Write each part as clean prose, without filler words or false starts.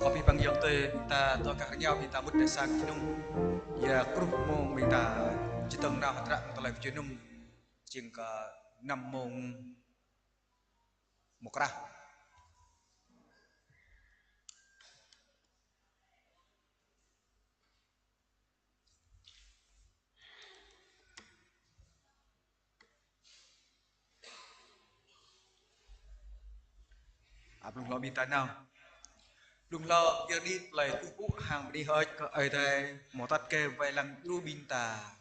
kopi panggil teh minta tua kakaknya minta mut desa kinung ya kruh mong minta jiteng na hatra talai junum jingka 5 mong mukrah belum lo minta nào lung lo giờ đi lời cũ hàng đi hơi ở đây một tát kê vài lần lu bin ta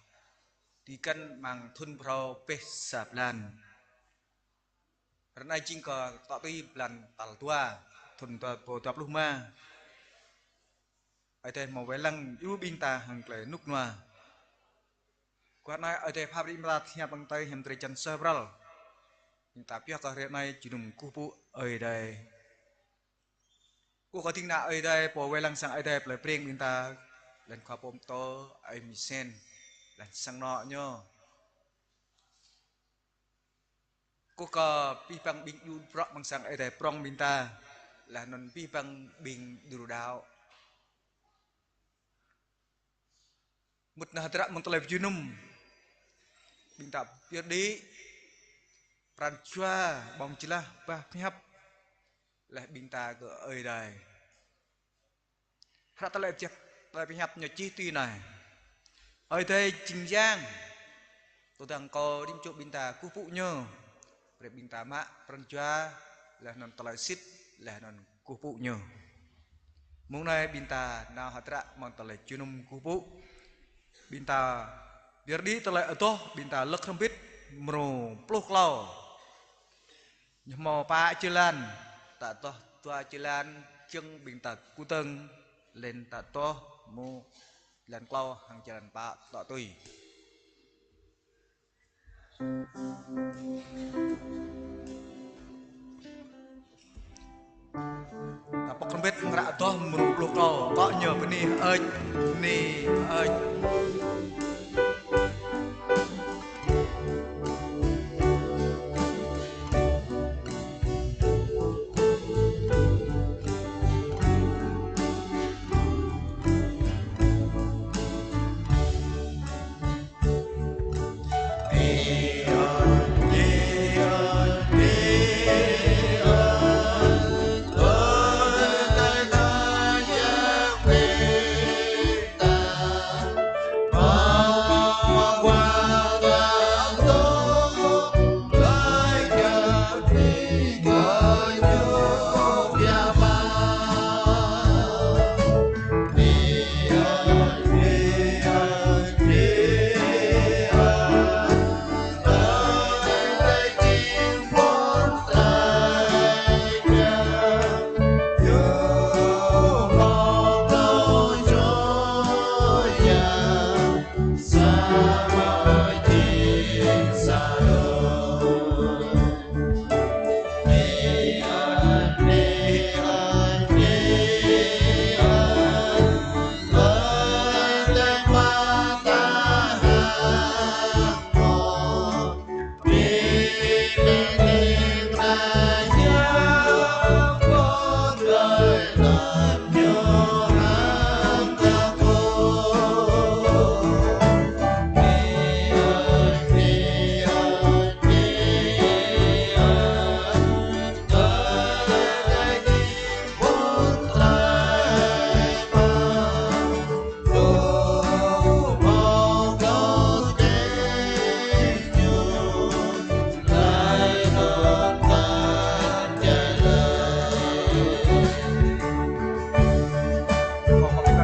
di kan mang thun pro pes sablan karena jingka tak tui plan tal tua thun tua po tap luma ở đây một vài lần lu bin ta hàng lời nút noa qua nay ở đây pháp đi ra theo bằng tay hem tre chân several tapi kalau hari này junum kupu ở đây cô có tiếng nào ở đây bỏ về lăng sang ở đây lại preng minta lần qua bom to ai misen lần sang nọ nhá cô có pi bang bing yu pro bang sang ở đây prong minta là non pi bang bing dulu dao một nà tra mong telep junum minta biar di pranchua bong chila ba phép là binta của ơi đây ra ta lại chặt lại bị nhập nhờ chi tuy này ơi đây trình giang tôi đang có đinh chỗ binta cú phụ nhờ để binta mạ pranchua là non ta lại xít là non cú phụ nhờ muốn này binta nào hạt ra mong ta lại chunum cú phụ binta biar đi ta lại ở to binta lắc không biết mồ pluk lau mò pa chilan tak toh tua chilan chân bình tật cú tân lên tak toh mu lan klau hàng jalan pak tak tui apa kembet ngerak toh merupluh kau kok nyo benih ni Hãy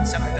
subscribe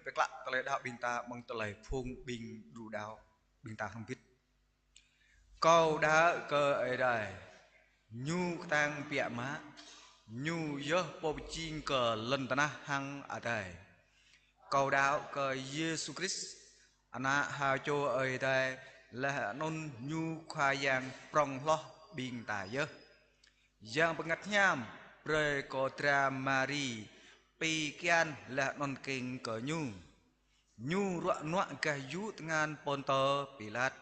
bek lak tele đạo bình ta mong tele phung bình đủ đạo bình ta không biết câu đã cơ ở đây nhu tang bịa má nhu yơ bồ chinh cờ lần ta hăng ở đây câu đạo cơ Giêsu Christ ana ha cho ở đây là non nhu khoa yang prong lo bình ta yơ yang pengat nham pre kotra mari pi kian là non kinh cờ nhu ruak nuak kayu dengan ponto pilat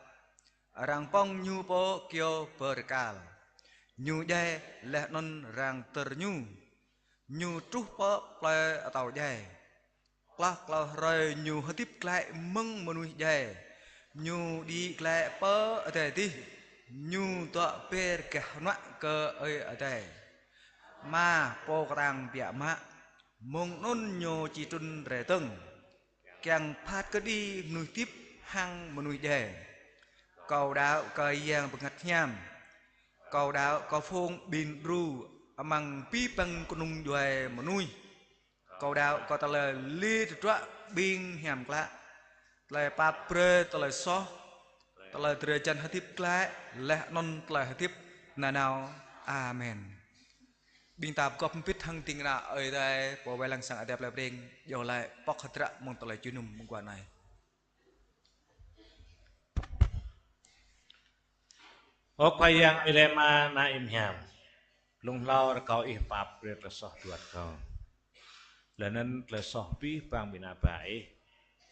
rang pong nhu po kyo berkal nhu dai là non rang nhu trúc po ple atau dai klak klau rơi nhu hơi tiếp lại mưng menui dai nhu đi lại po ở đây đi nhu tọa per cả nuak cơ ơi ở đây ma po rang bia ma mong non nhu chi trun rẻ tưng càng phát cơ đi nuôi tiếp hăng mà nuôi đề cầu đạo cây giang bậc nham cầu đạo có phong bin ru amang pi băng kunung doài mà nuôi cầu đạo có ta lời li trọ bin hiểm lạ lời pa pre ta lời so ta lời tre chân hơi tiếp lạ lẹ non lời hơi tiếp nào amen bình tạp có biết thăng tình là ở đây bộ bài lăng sang đẹp là bên giờ lại bóc hết ra mong tao lại chuyên nằm mong qua này Apa yang ilema na imham lung lau kau ihpap resoh tuat kau lanan lesoh pi bang bina bae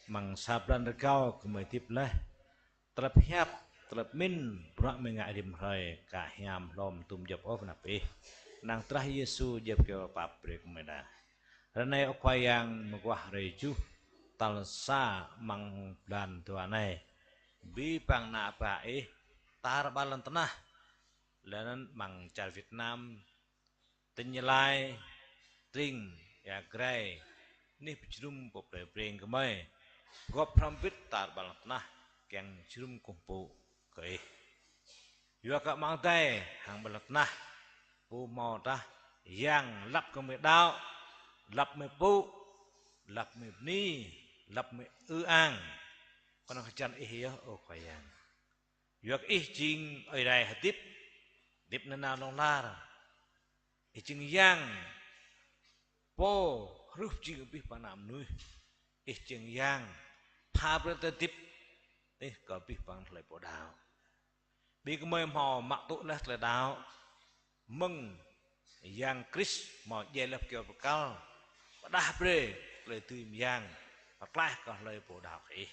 mang sabran kau kemetip lah terap hiap terap min brak menga dim hai ka hiam lom tum jap of na pi nang trah Yesu jap ke pap re kemeda ranai apa yang megwah reju talsa mang dan tuanai bi bang na bae tar balan tenah lanan mang car Vietnam tenyelai tring ya gray ni pijrum pop preng kemai gop prampit tar balan tenah keng jrum kumpu ke yua ka mang tai hang balan tenah pu mau ta yang lap ke me dao lap me pu lap me ni lap me ang kon khan ihya o kayan yuak jing ở đây hạt tiếp nên nào long la chừng yang po ruf jing bi panam nuôi chừng yang pha bơ tiếp có bi pan lại bộ đào bi cái mây mò mặc tụ là đào mừng yang Chris mò dây lập kiểu cao và đa bê lời tìm yang và lại có lời bộ đào ấy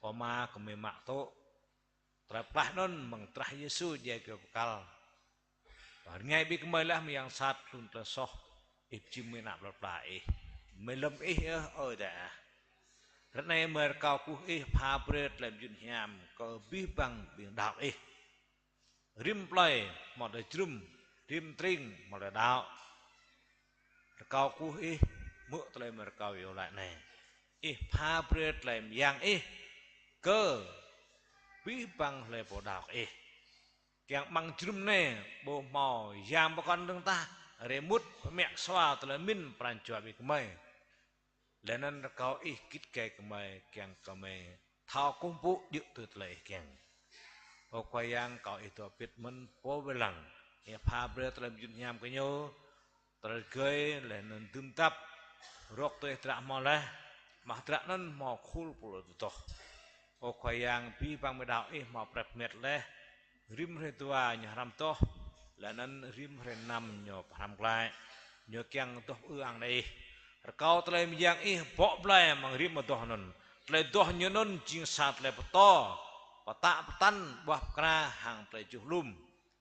có ma có mây mặc tụ teraplah non mengtrah Yesus dia ke bekal. Ngai bi kemai lah yang sat lun tersoh ipjim nak berplah melem dah. Renai merkau ku pha bret lem jun hiam ko bi bang bing đạo rim play một đời chrum rim tring một đời đạo kau ku mu tlai merkau yo lại này pha bret lem yang cơ bí bằng lệ bộ đạo kẹng bằng chrum nè bộ mò giam bà con đương ta re mút mẹ xoa tờ là min pran chua bị kmai lên kau kít kè kmai kẹng kmai thao công vụ dự từ lệ kẹng ô quay yang kau itu biết mình po belang pha bre tờ làm nham cái nhau tờ cười lên tum tap rok tờ tra mò le mà tra nên mò khul puluh tu o khoyang pi bang medao mau prep met le rim re tua nyaram to lanan rim re nam nyo pram klai nyo kyang to uang nei kau tlai yang bo blai mang rim to non tlai doh nyo non jing sat le to pata patan buah kra hang tlai juhlum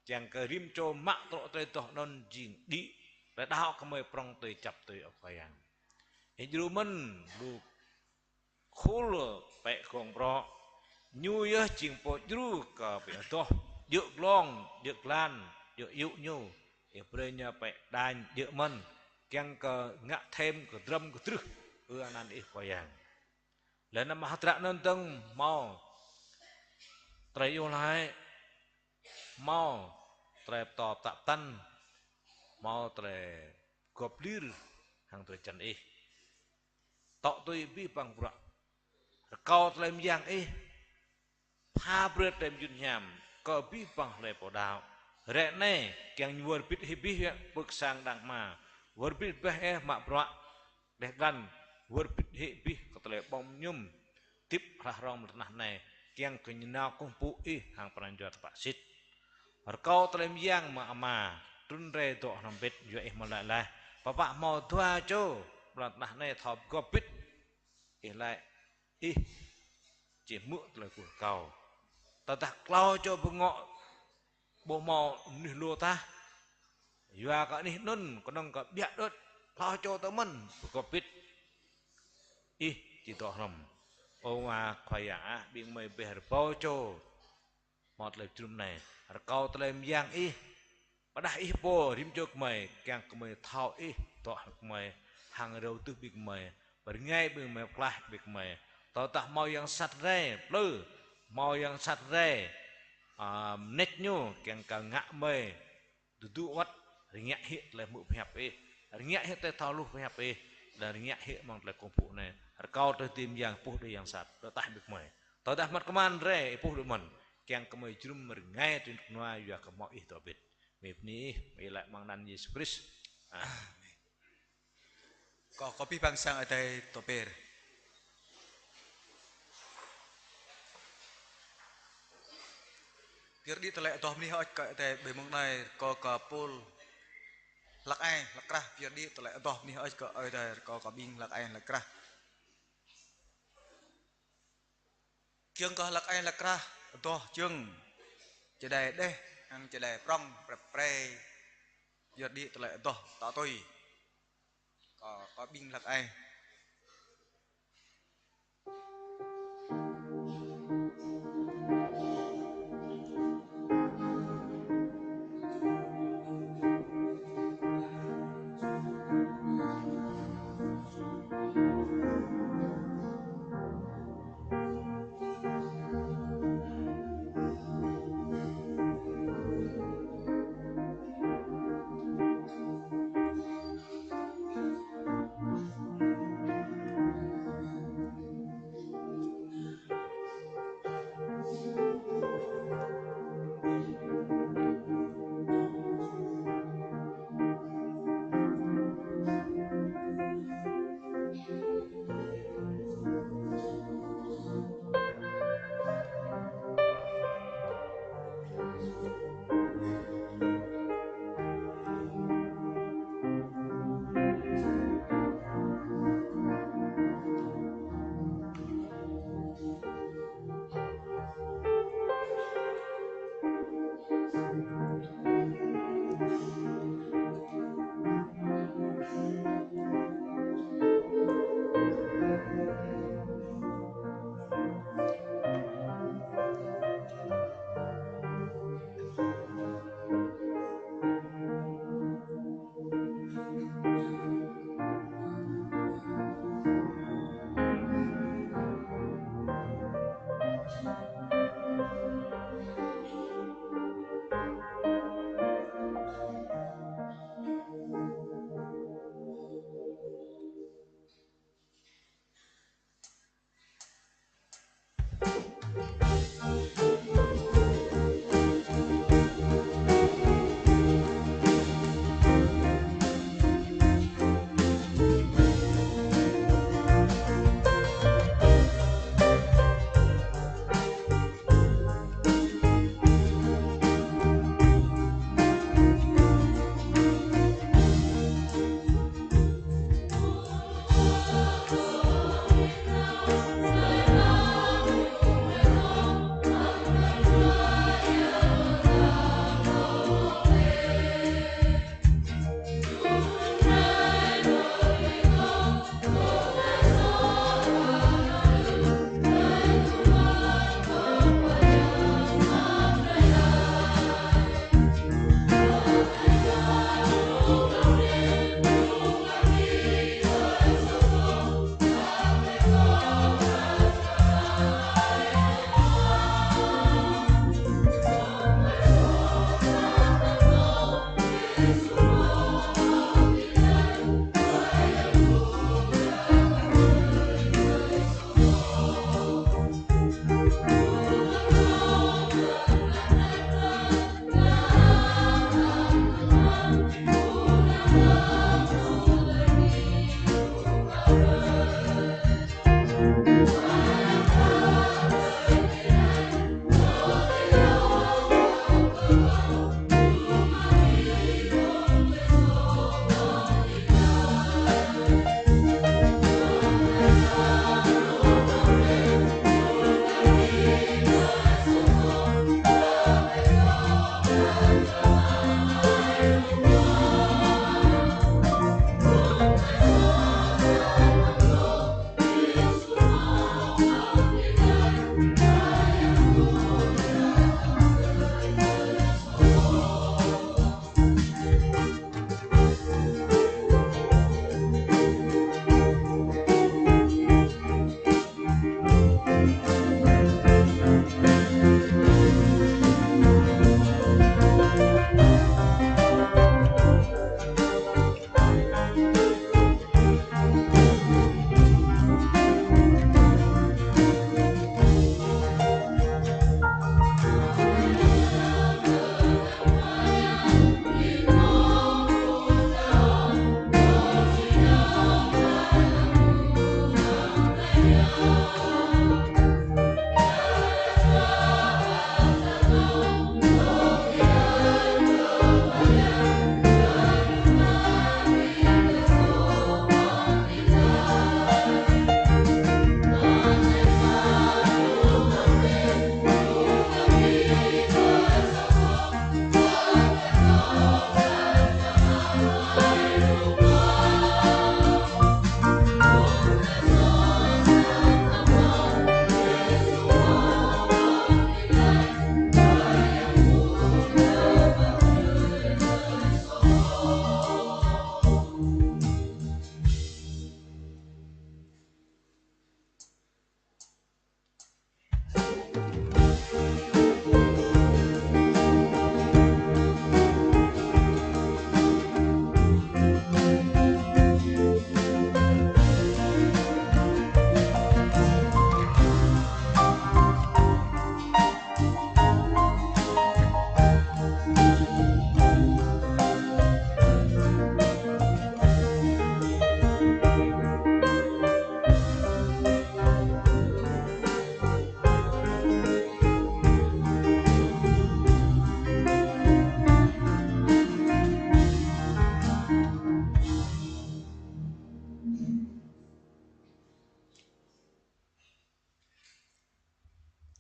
kyang ke rim cho mak to tlai to non jing di le dao kemai prong tei chap tei o khoyang ejrumen lu khul pe kong pro nhu ya ching po jru ka pe to dược long dược lan dược dụ nhu e prenya pe dan dược man kyang ka ngạ thêm ka drum ka tru anan khoyang lên năm hatra non tông mau trai yêu lại mau trai tỏ tạ tan mau trai gop lir hang trai chân tok tui bi bang pura kau tlem yang pha bret tem yun nham ko bi bang le po dao re ne kyang wor bit hibi buk sang dang ma wor bit beh ma pura deh gan wor bit hibi ko tle bom nyum tip rah rom nah ne kyang kenyina kung pu hang pranjot pak sit kau tlem yang ma ama tun re to hambet yo malala papa mau tua cho plat nah ne thop go bit lại chỉ mượn lời của cầu ta đặt lao cho bưng ngọ bộ mò nỉ lô ta và cả nỉ nôn có nông cả biạ đốt lao cho ta mình có biết chỉ tỏ rầm ô mà khoai ạ bị mày bè bao cho một lời chung này cầu ta làm giang bắt đại bò rim cho mày càng mày thao tỏ mày hàng đầu tư bị mày ngay bị mày lại bị mày tao tak mau yang sat re pleu mau yang sat re net nyu keng ka ngak me dudu wat rinyak hi le mu phep rinyak hi te thau lu phep dan rinyak hi mang le kompu ne kau te tim yang puh de yang sat tao tak bik me tao dah mat keman re puh de man keng ka me jrum mer ngai tin noa ya ka mau to bit mep ni me lại mang nan Yesus Kristus có kopi bangsang ada toper biar di telek toh ni hoj ka te be mong nai ko ka pul lak ai lak krah biar di telek toh ni hoj ka ai te ko bing lak ai lak krah chương có lak ai lak krah toh chương chỉ đề đê ăn chỉ đề prong pre biar di telek toh ta tôi có bing lak ai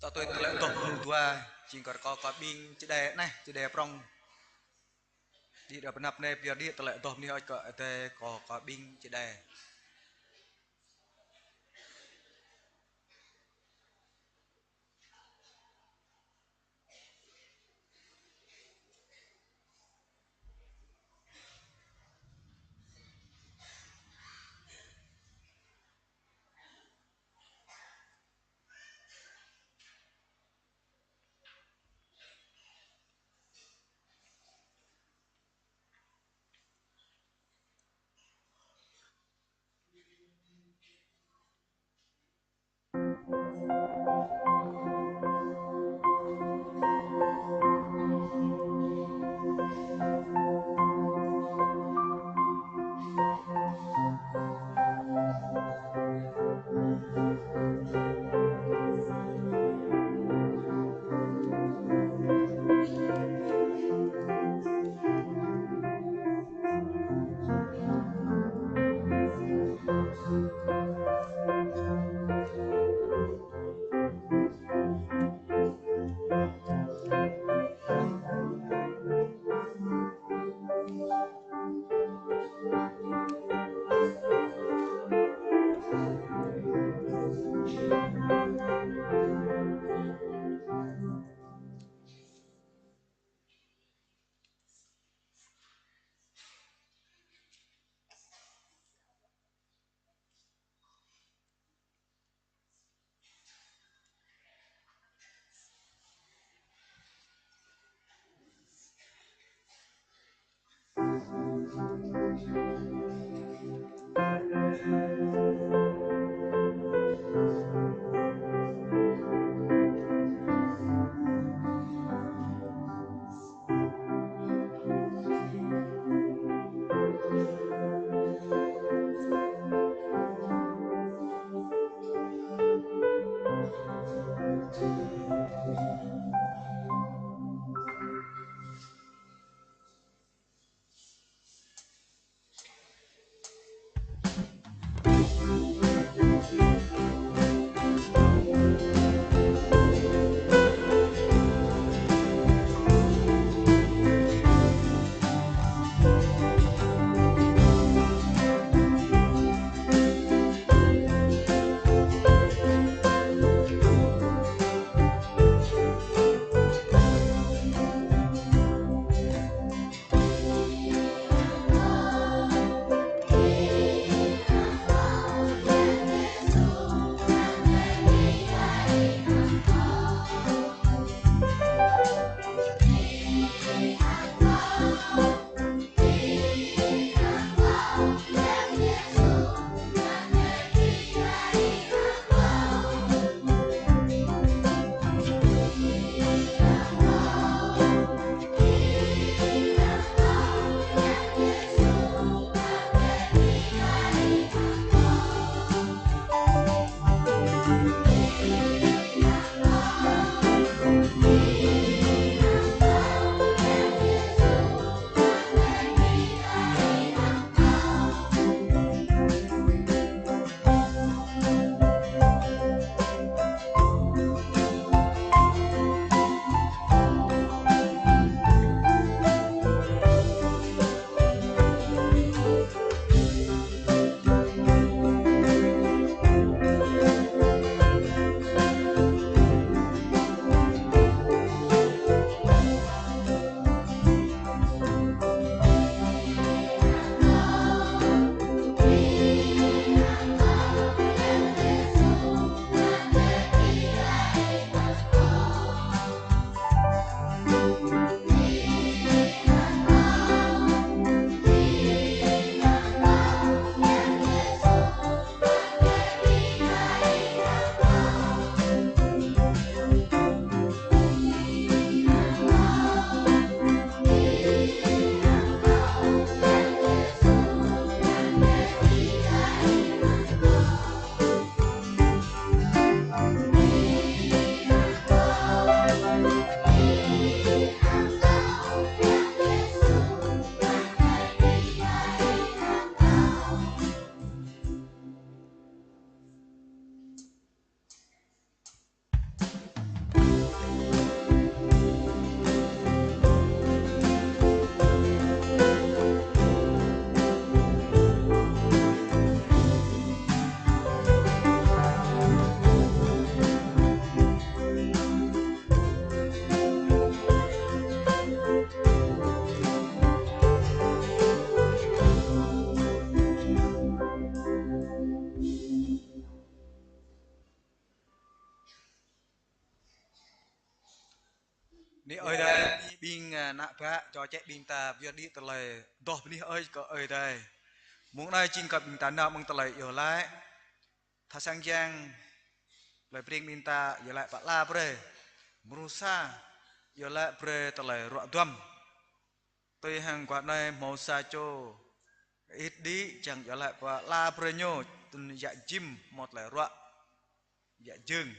tak tôi lại tổ hữu tua chỉ có bing chỉ đề này chỉ đề prong đi đập nắp này bây đi lại tổ ni có bing chỉ đề Ni ơi đây bing nạ bạ cho chạy bing ta việc đi tờ lệ đỏ ni ơi có ơi đây muốn đây chinh cập bing ta nào mong tờ lệ ở lại tha sang giang lại bring bing ta ở lại bạ la bre merusa ở lại bre tờ lệ rọ đâm tôi hàng quạt này màu sa cho ít đi chẳng ở lại bạ la bre nhô tuần dạ chim một lại rọ dạ dương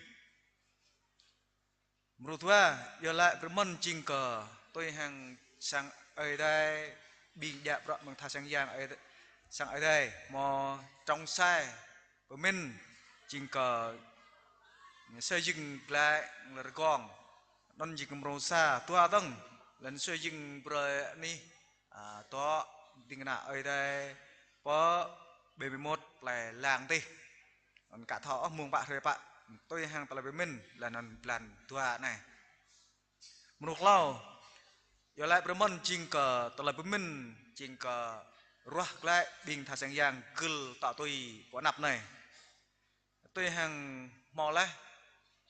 menurut yo lại bermon ching ke tôi hàng sang ở đây bị dạ bọ bằng thà sang giang ở sang ở đây mò trong sai của mình ching ke xây dựng lại là gòn non chỉ cầm rô sa tua tông lần xây dựng bờ ni to tình nào ở đây có 71 là làng đi còn cả thọ mùng bạc rồi bạn tôi hàng tờ với mình là lần tua này menurut lau yo lại bermon ching ke tờ với mình ching ke ruah lại bình thà sang giang kul tạo tôi có nạp này tôi hàng mò lại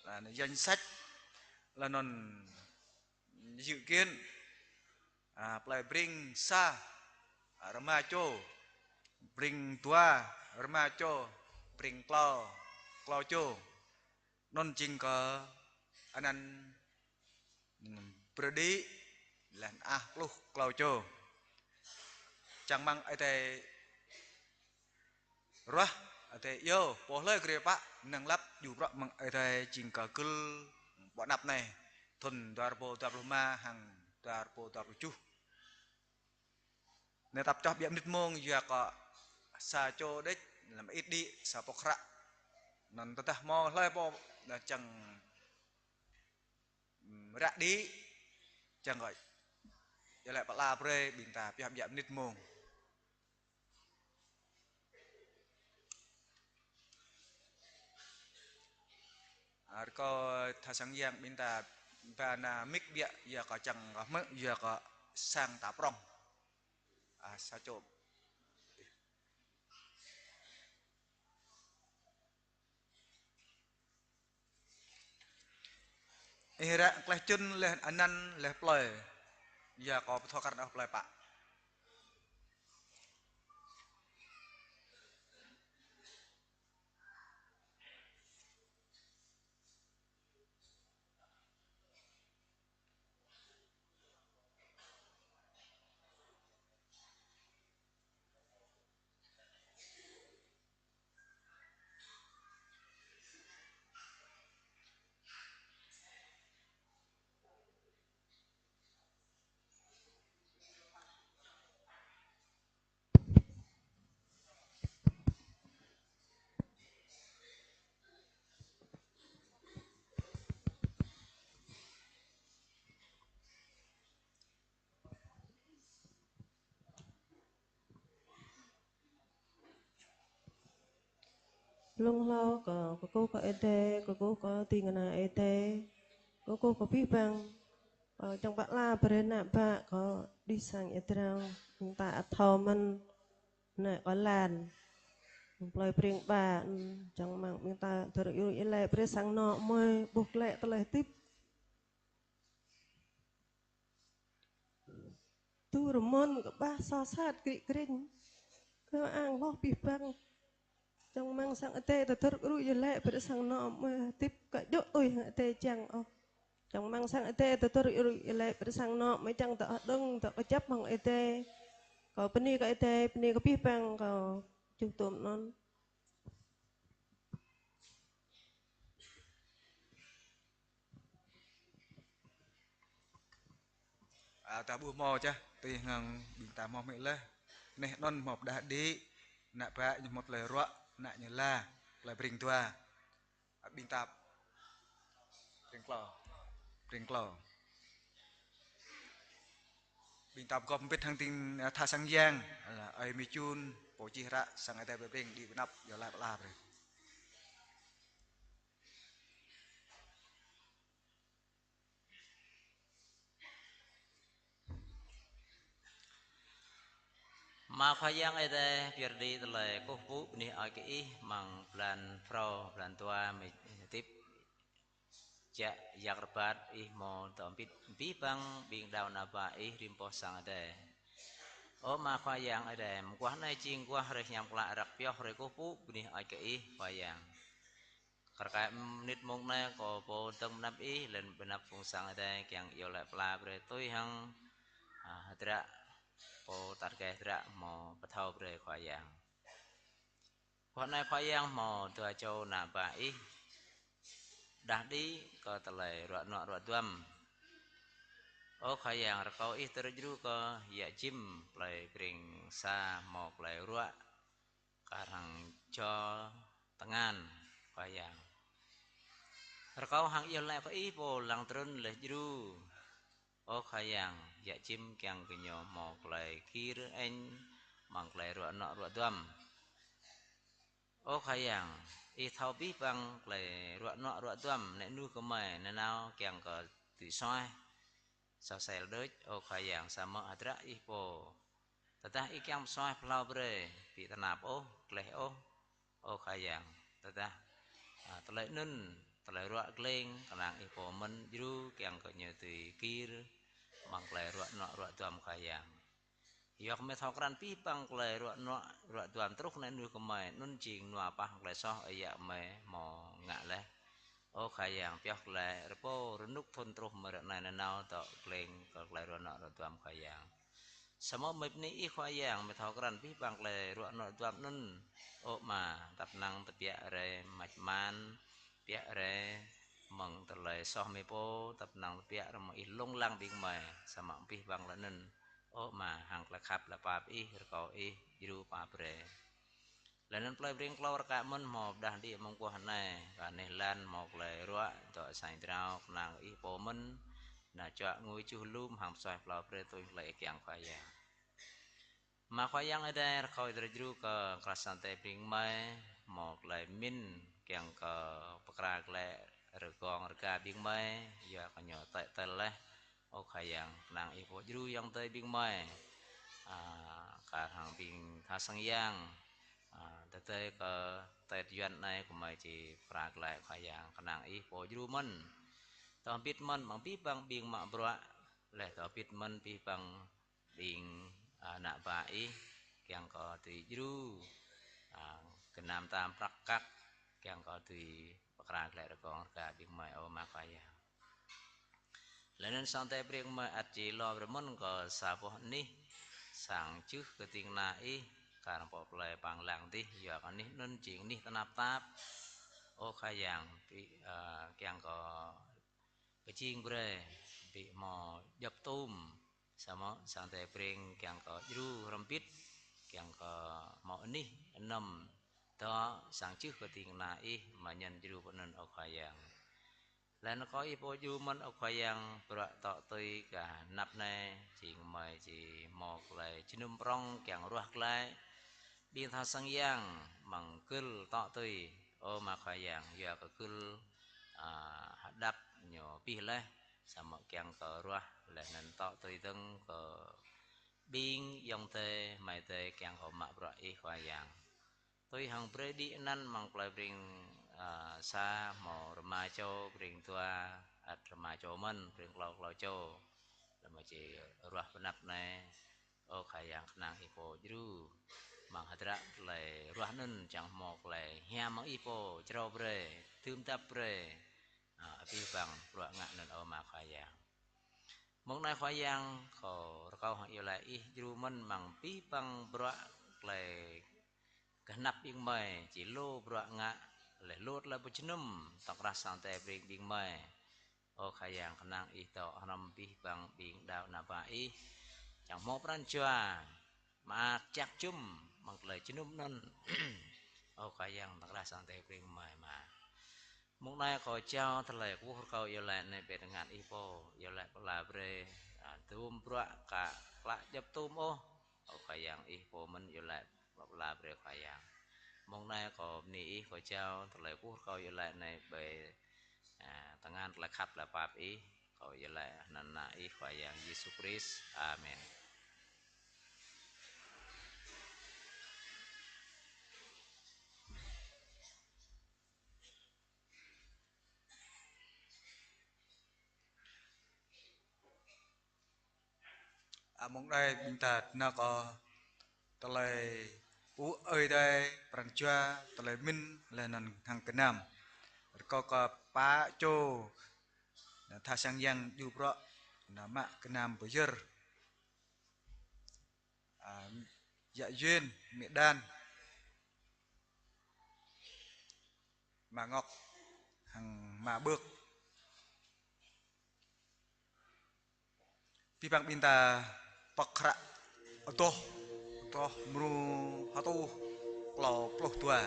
là danh sách là non dự kiến play bring sa remacho bring tua remacho bring clo clo cho non ching ke anan predi lan lu clo cho chẳng mang ai thế rah ai thế yo po le kre pa nang lap yu bro mang ai thế ching ke kul bỏ nạp này thun darbo daruma hang darbo daruchu nên tập cho biệm nít mông giờ có sa cho đấy làm ít đi sa pokra non tata mo lai po là chẳng rạ đi chẳng gọi giờ lại la bre bình ta biệm nít mông có thà sáng giang bình ta và na mic bịa giờ có chẳng có mất giờ có sang tạp rong sa cho era question le anan le play giờ có thọ karena play pak Lung lo có cô ete cô có tiền na ete cô có biết bằng trong bạn la berena ba có đi sang etrang ta thò mình nè có làn lời prieng ba trong mạng mình ta thử yêu ile pre sang nọ môi buộc lệ ta lại tiếp tu ramon có ba so sát kỹ kring cứ ăn lo biết bằng trong mang sang ate ta thử yêu ile pre sang nọ môi tiếp cả chỗ tôi ate chẳng trong mang sang ate ta thử yêu ile pre sang nọ mấy chẳng ta đừng ta có chấp bằng ate có penny cái ate penny có biết bằng có chụp tụm non ta bu mo cha tôi hàng bình ta mo mẹ le nè non mọc đã đi nạ bạ như một lời rọ nạ như la lời bring tua bình ta bring clo bình ta gom biết thằng tin tha sang giang là ai mi chun bộ chi ra sang ai ta bring đi nắp giờ lại la rồi Makayang ede pierdi tele kupu ni agi mang plan pro plan tua mi tip ja yakrbat ih mo tompit pi bang bing daun apa ih rimpo sang ade o ma khoyang ade kwa nai ching kwa re nyam kla rak pyo re ko pu bni ai ke ih khoyang karka nit mong na ko po tông nắp ý lên bên nắp phung sang ade kyang yo la pla bre tôi hang tra po tar ke tra mo pathau bre khoyang kwa nai khoyang mo tua châu na ba ih dah đi có tele ruat no ruat tuam o khayang rakau ih terjuru ko ya jim play kring sa mo play ruat karang cho tengan khayang rakau hang il lai ko ih po lang trun le juru o khayang ya jim kyang kenyo mo play kir en mang play ruat no ruat tuam o khayang ih thau bi bang play ruat no ruat tuam ne nu ko mai ne nao kyang ko ti soi sao sel đới ô khai yang sama adra ipo tata ikyam soi plau bre pi tanap ô kle ô khai yang tata tlai nun tlai ruak kleng kanang ipo men jru kyang ko nyu ti kir mang klai ruak no ruak tuam khai yang yok me thokran pi pang klai ruak no ruak tuam truk na nu ko mai nun jing nu apa klai so ya me mo nga le ô khai yang piok le repo renuk thon truk mer na na nau to kleng ko klai ro na ro tuam khai yang samo mep ni i khai yang me thau kran pi bang le ro no tuam nun ô ma tap nang te pia re mach man pia re mong te le so me po tap nang pia re mo i long lang bing mai sama pi bang la nun ô ma hang la khap la pa i ko i ru pa pre lần play bring cloud cả môn một đàn đi mong qua này và này lan một lời rua cho sành trao nàng y bộ môn là cho ngôi chu lum hàng xoài flow pre tôi lấy kẹng khoai giang mà khoai giang ở đây khoi từ dulu ke kelasan teh bring mai một lời min kẹng ke pekrak le regong rega bring mai ya kanyo tay tay le ô khoai giang nàng y bộ dulu yang teh bring mai cả hàng bring tha sang giang tete ke tet yuan nai ko mai chi prak lai khayang kanang i po jru man to pit man mang pi bang bing ma bra le to pit man pi bang bing na ba i kyang ko ti jru kenam tam prak kak kyang ko ti prak lai kong ka bing mai o ma khayang lenen sang te pring mai at chi lo remon ko sa po ni sang chứ ke ting na i karang po play pang lang ti ya kan ni nun ching ni tanap tap o khayang pi kyang ko ke ching bre pi mo dap tum sama sang te pring kyang ko jru rampit kyang ko mo ni nam to sang chứ ke ting na i ma nyen jru ponen o khayang lan có ipo ju man o khayang pra to tui ka nap ne ching mai chi mo klai chinum prong kyang ruah klai biên tha sang yang mang kul to tui o ma khayang ya ka kul hadap nyo pi le sama kyang ka ruah le nan to tui teng ka biên yong te mai te kyang ho ma pra i khayang tôi hằng pre đi nan mang play bring sa mò rma châu bring tua at rma châu man bring lau châu là mà chỉ ruah penap này o khayang nang ipo jru mang hadra le ruah nun chẳng mok le hia mang ipo trâu bre thum tap bre pi bang ruah ngak nun o ma khayang mong nai khayang kho kau hang yêu lại i jru man mang pi bang ruah le kenap bing mai chỉ lô bra ngạ le lot la bujnum tak rasang te bring bing mai o khayang kenang i to ram pi bang bing dau na ba i chẳng mo pran chua ma chak chum mang le chinum non o khayang tak rasang te bring mai ma mong nai ko chao thle ku kau yo la ne be ngan i po yo la la bre tum bra ka kla jap tum o khayang i po men yo la la bre khayang mong nay có ni có chao thle ku ko yo la này be tangan la khat la pap i ko yo la nan na i khayang Yesus Kristus amen mong đây bình ta na có tờ lại u ơi đây pran chua tờ lại min là nằm hàng cái nam có pa cho tha sang yang du pro nama cái nam bây giờ dạ duyên mẹ đan mà ngọc hàng mà bước pi bang binta pakra otoh mru hatu klo ploh tua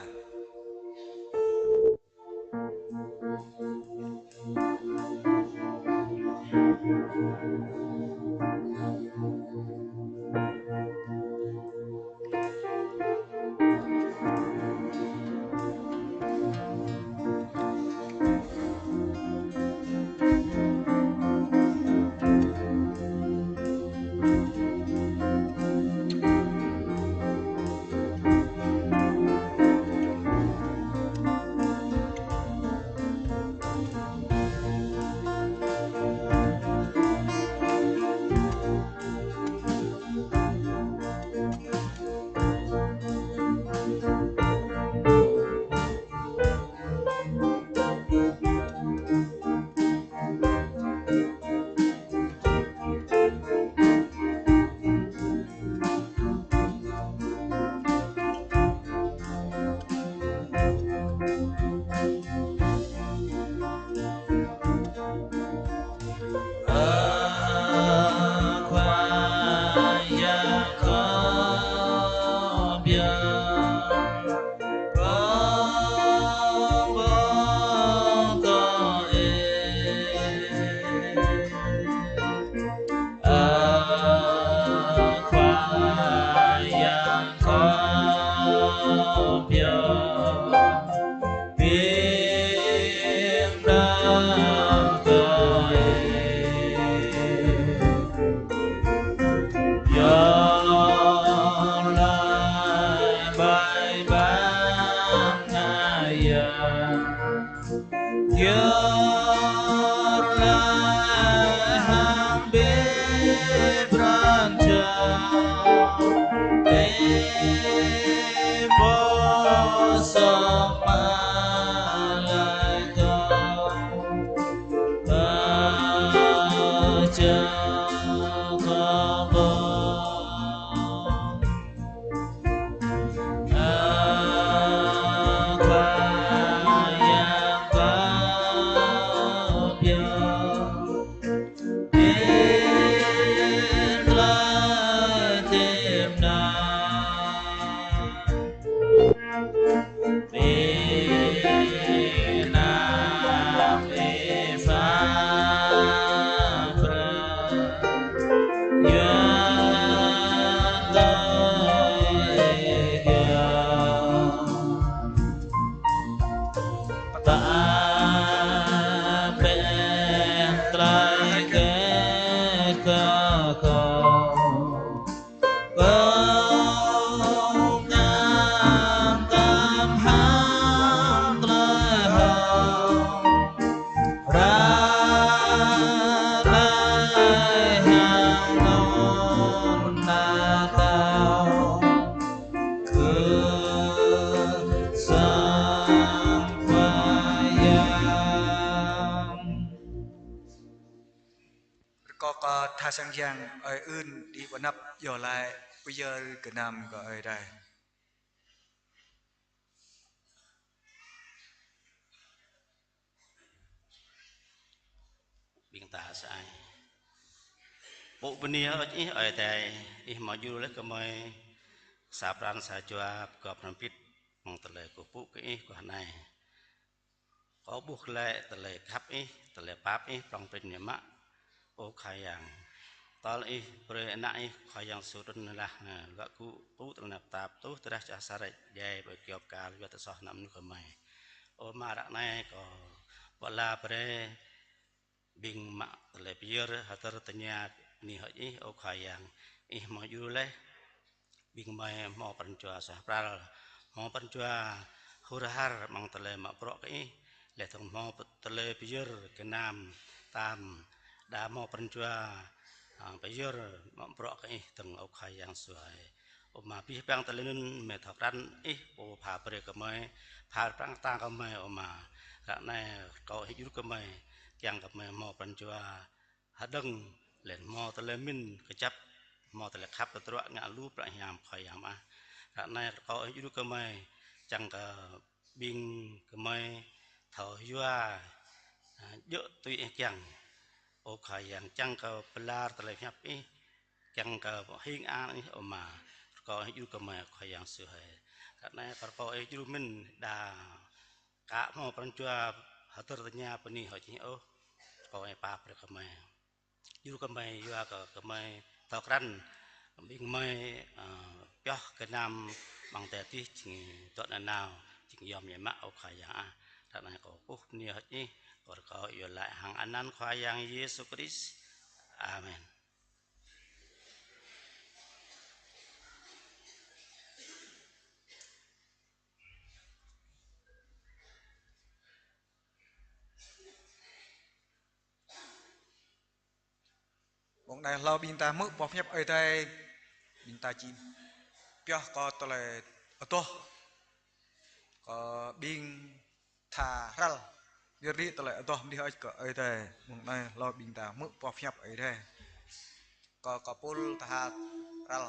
có tha sang giang ơi ươn đi vào nắp giờ lại bây giờ cái nam gọi đây biên tả sai bộ bên này ở tại mà du lịch cái mày sạp ran sa chua cọp nằm pít mong tờ lệ của phụ cái của này có buộc lệ tờ lệ khắp tờ lệ bắp trong bên nhà mạ ô khai yang tao bơi nãy khai yang sụt là gã cụ tú tờ nạp tạp tú tờ ra sare dây bởi kiệp cả cho tờ sọ nằm của mày ô mà đã này có gọi là bơi bình mạ tờ lệ bia hạt tờ tờ nhà ni hỏi ô khai yang mà du lịch bình mày mau bận chua sa pral mau bận chua hurahar mang tờ lệ mà pro cái lệ thằng mau tờ lệ bia cái nam tam đã mau bận chua bây giờ mà bro cái từng ông khai yang suai mà pi bang tali nun mẹ thọ ran ô phá bề cái mày phá bang ta cái mày mà cái này có hết cái mày yang cái mày mò pan chua hạt đằng lên mò tali min cái chấp mò tali khắp cái trọ ngã lú lại yam khai yam cái này có hết cái mày chẳng cái bing cái mày thọ chua dỡ tùy chẳng ô khai yang chẳng cái pelar tali nhấp chẳng cái hình an mà có hiu cái mà khai yang sửa cái này có hiu mình đã cả mau perang chua hatur tanya pani họ chỉ có ai pa cái mà hiu cái mà hiu cái mà tao răn bên mà cho cái nam bằng tè tí chỉ tuần nào chỉ yom nhẹ mạ ở khai yang cái này có phúc nhiều hết nhỉ còn có hiu lại hàng anh ăn khai yang Yesus Christ Amen. Bóng này lo binta mức bọc nhấp ở đây binta chim pio có tờ lệ ở to có bin thà ral giờ đi tờ lệ ở to đi hơi ở đây bóng này lo binta mức bọc nhấp ở đây có pol thà ral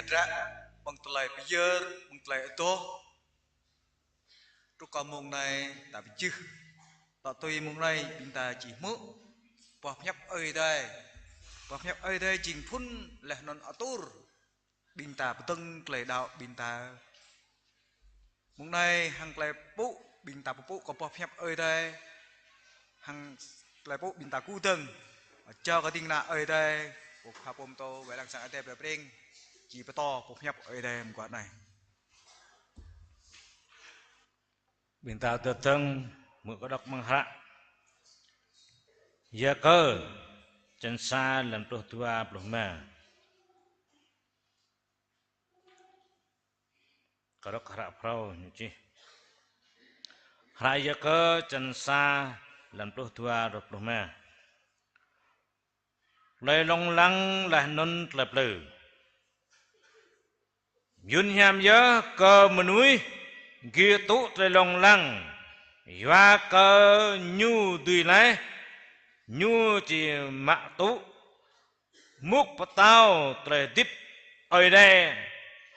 hadra bằng tulai biyer bằng tulai to tu kamung này ta bị chư ta tùy mung này binta chỉ mũ bọc nhấp ơi đây chỉnh phun là non atur binta beteng klei đạo binta mung này hàng klei pu binta pu có bọc nhấp ơi đây hàng klei pu binta cu tầng cho cái tiếng nạ ơi đây cuộc họp ôm tô về đằng sáng tép đẹp riêng chỉ phải to bọc nhấp ơi đây một quạt này Binta teteng mukadok mengharak. Ya ke censa lan puluh dua puluh ma. Kadok harak prau nyuci. Harak ya ke censa lan puluh dua puluh ma. Lei long lang lah non tlep leu. Yun hiam ya ke menui gitu telong lang ya ke nyu tùy lái nyu chỉ mạ tụ múc tao tre tiếp ở đây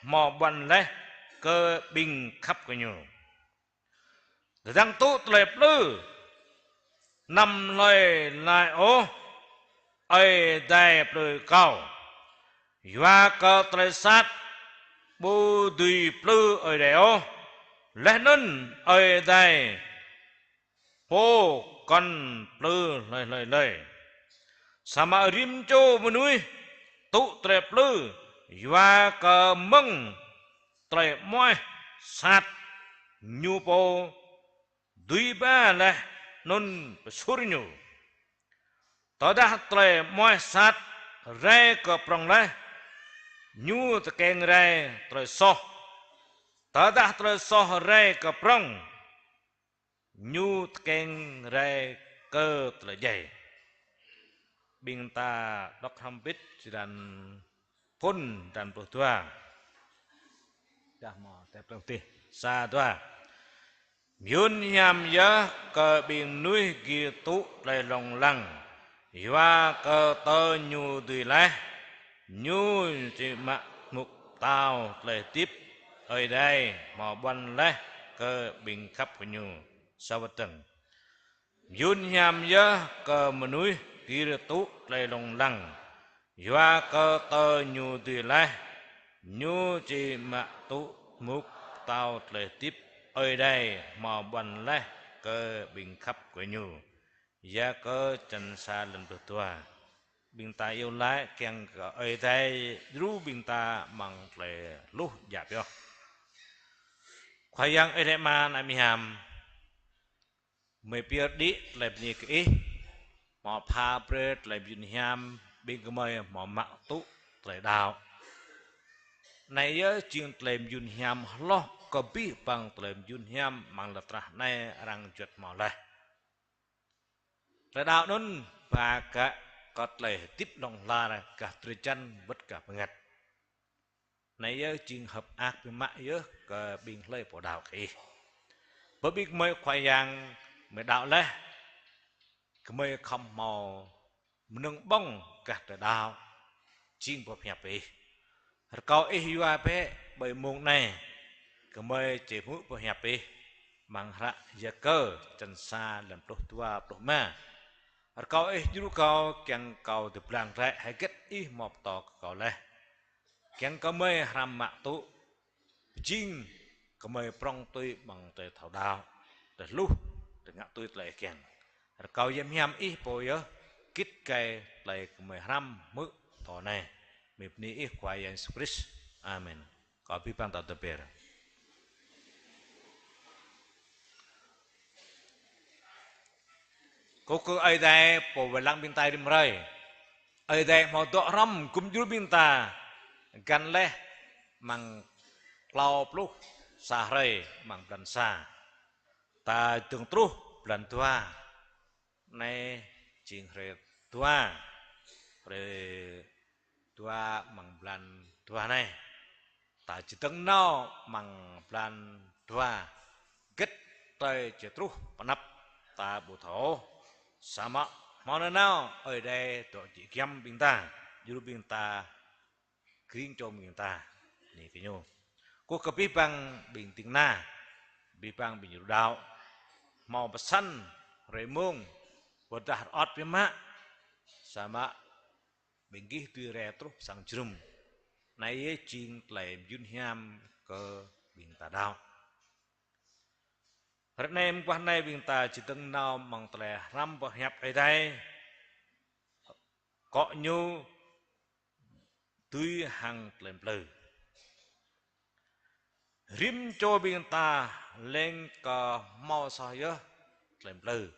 mò bần lấy cơ bình khắp cái nyu đang tụ tre lư nằm lời lại ô ở đây lời cao ya ke tre sát bu tùy lư ở đây ô lẽ nên ở đây po con plư lời sama rim cho menui tụ tre plư và cờ măng tre moi sát nhu po duy ba là non sur nhu tao đã tre moi sát re cờ prong lại nhu ta keng re tre so ta đã tre so re cờ prong nhu keng re cơ là dày binta đốc ham bít dan pun dan puluh dua dah mau tepung ti sa dua yun nham ya ke bin nuôi gitu lai long lang ya ke tơ nhu tùy lai nhu chỉ mạ mục tao lai tiếp ở đây mà ban lai ke bin khắp của nhu sawateng yun nham ya ke menui kirtu lai long lang ya ke tơ nhu tùy lai nhu chỉ mạ tu mục tao lai tiếp ở đây mà ban lai ke bin khắp của nhu ya ke chân sa lần bờ tua bình ta yêu lái keng ở đây ru bình ta mang lai lu dạp yo khoai yang ở đây mà nami ham mấy bia đi lại bị cái mỏ pha bread lại bị nhám bên cái mày mỏ mạ tụ lại đào này nhớ chuyện lại bị nhám lo có bị bằng lại bị nhám mang là tra này răng chuột mỏ lại đào nôn và cả có lại tiếp đồng la này cả trời chân bất cả ngặt này nhớ chuyện hợp ác với mạ nhớ cả bên lấy bỏ đào cái bởi biết mấy khoai yang mới đạo lẽ cái mấy không màu nâng bông cả đời đạo chinh bọc nhập về câu ấy hiểu bé bởi môn này cái mấy chỉ mũi bọc nhập về mang ra giờ cơ chân xa làm tốt tua tốt mà câu ấy chú câu càng câu từ làng ra hay kết ý một tọ câu lẽ càng có mấy làm mạ tụ chinh cái mấy prong tôi bằng từ thảo đào từ lúc dengan tu itu lagi kan. Kau yang hiam poyo kit kai lagi kemeram mu tonai. Mipni kuaya Yesus Kristus. Amin. Kau pipang tak teper. Kau ai dah po belang bintai di merai. Ai dah mau dok ram kumjul binta. Gan leh mang lau pluh sahrai mang dansa. Ta từng tru lần tua này chinh re tua mang plan tua này ta chỉ từng nao mang plan tua kết tay chỉ tru panap ta bù thổ sama mau nào ở đây tổ chỉ kiếm bình ta, dù bình ta kinh cho bình ta Nih kinyo. Ku kepipang binting na, bipang binyudau, mau pesan remung, wadah ot pima, sama bingkih tui retro sang jerum. Na ye ching tlai yun hiam ke binta dau. Rất này em qua này binta chỉ từng nào mong tlai ram bờ hiệp ai đây. Có nhu tui hang tlem pleu. Rim cho binta lên ke mau saya tlem pleu.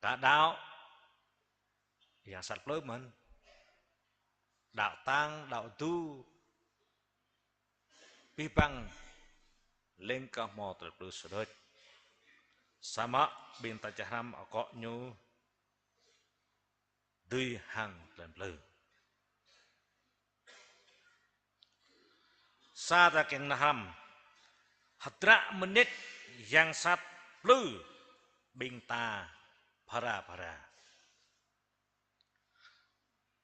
Cả đạo yang sat pleu man. Đạo tang, đạo tu pipang lên ke mau tlem pleu sudut. Sama binta jahram akok nyu tui hang tlem pleu. Sa ta keng naham hatra menit yang sat pleu binta para.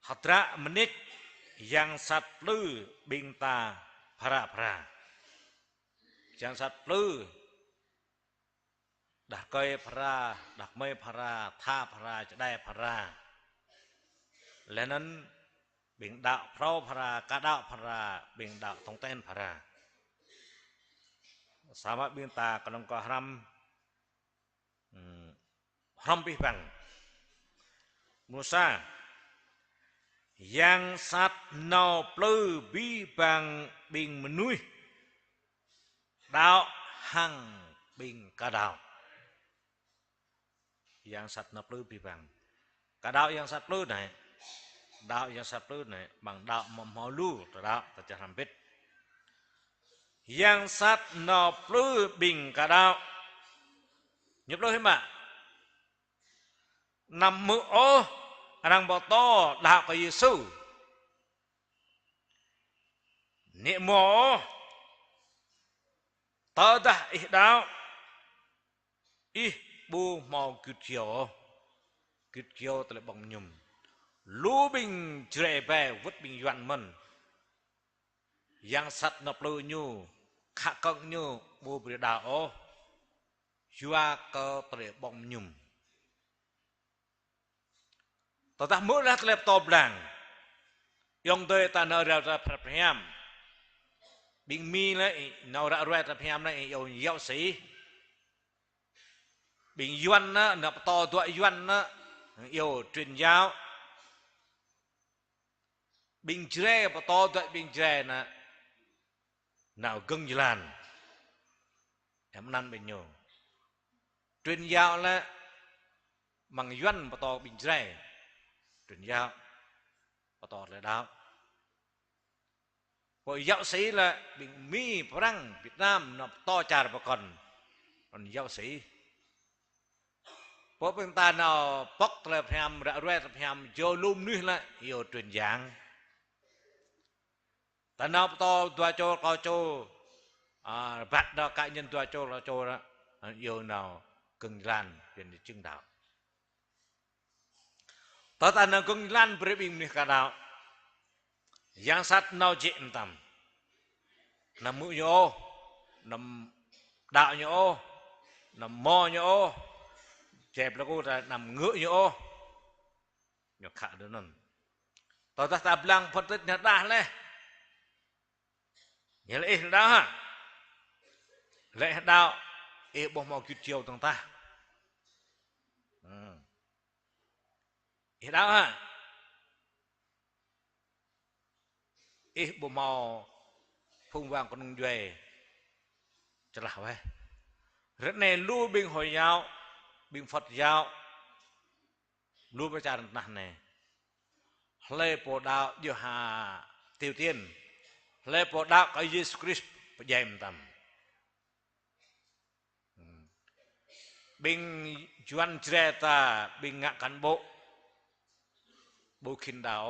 Hatra menit yang sat pleu binta para. Yang sat pleu dah koi para, dah mei para, tha para, chadai para. Lenan bình đạo prau para, ka đạo para, bình đạo tong ten para. Sama binta kalong ko haram pipang. Musa yang sat nau pleu bipang bing menui đạo hang bing ka đạo. Yang sat nau pleu bipang. Ka đạo yang sat pleu này, đạo yang sat pleu này bằng đạo mau lu đạo ta cha hampit. Yang sat nau pleu bing ka đạo. Nhấp đôi mà. Nam mưu ô rang bò to đạo của Giêsu. Niệm mô tơ ta ý đạo ý bu mò cụt chiều ta lại bằng nhùm lũ bình trẻ bè vứt bình doan mần yang sat nộp lưu nhu khả công nhu bu bì đạo dua cơ ta lại bằng nhùm ta mưa ra lẹp to blang yong tôi ta nở ra phèm bình mi lại nở ra phèm lại yêu sĩ bình yuan á nợ to tuổi yuan á yêu truyền giáo bình tre và to tuổi bình tre nè nào cưng như làn em năn bình nhung truyền giáo là bằng yuan và to bình tre truyền giáo và to là đạo rồi giáo sĩ là bình mi Prang Việt Nam nợ to chả và còn giáo sĩเพราะเป็นตาเนาปอกตะพยายามระแวดพยายามโยลุ่มนี่แหละโยตรึงยางตาเนาต่อตัวโจก็โจบัดดอกกะยันตัวโจละโจละโยเนากึ่งลันเป็นจึงดาวตาเนากึ่งลันเปรียบอิงนี่กะดาวยังสัตว์เนาเจมตำนำมือโยนำดาวโยนำมอโยchẹp là cô ta nằm ngựa nhổ nhổ khả được nè tao ta tập lăng phật tích nhật đa lên nhớ lại đó ha lại đạo e bom màu chiều tầng ta e đó ha e bom màu phun vàng con duệ cho là vậy rất này lưu bình hồi nhau bình Phật giáo lưuประจานนั่นเนี่ยเลยโปรดาวอยู่หาติวเตียนเลยโปรดาวกับเยซูคริสต์ไปเยี่ยมตามบิงจวนเจตาบิงงะกันโบขินดาว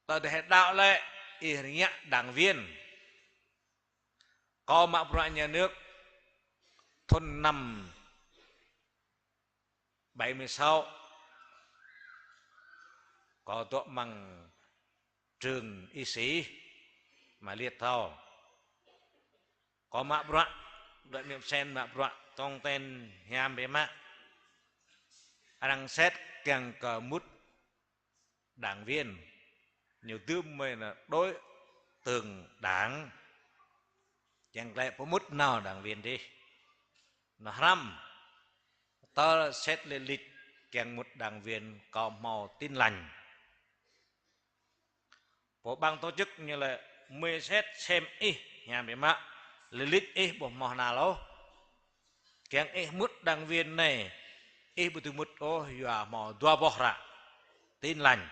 แต่เด็กดาวเลยอีเนี้ยด่างเวียนก็มาพระญาเนื้อทนนำbảy mươi sáu có tụi măng trường y sĩ mà liệt thao có mạ bọa đợi miệng sen mạ bọa tông tên hiam bế mạ đang xét càng cờ mút đảng viên nhiều tươm mới là đối tượng đảng chẳng lẽ có mút nào đảng viên đi nó haram ta xét lên lịch càng một đảng viên có màu tin lành của bang tổ chức như là mê xét xem ý nhà bế mạ lên lịch ý bộ màu nào lâu càng ý mút đảng viên này ý betul mút oh ya mau dua boh ra tin lành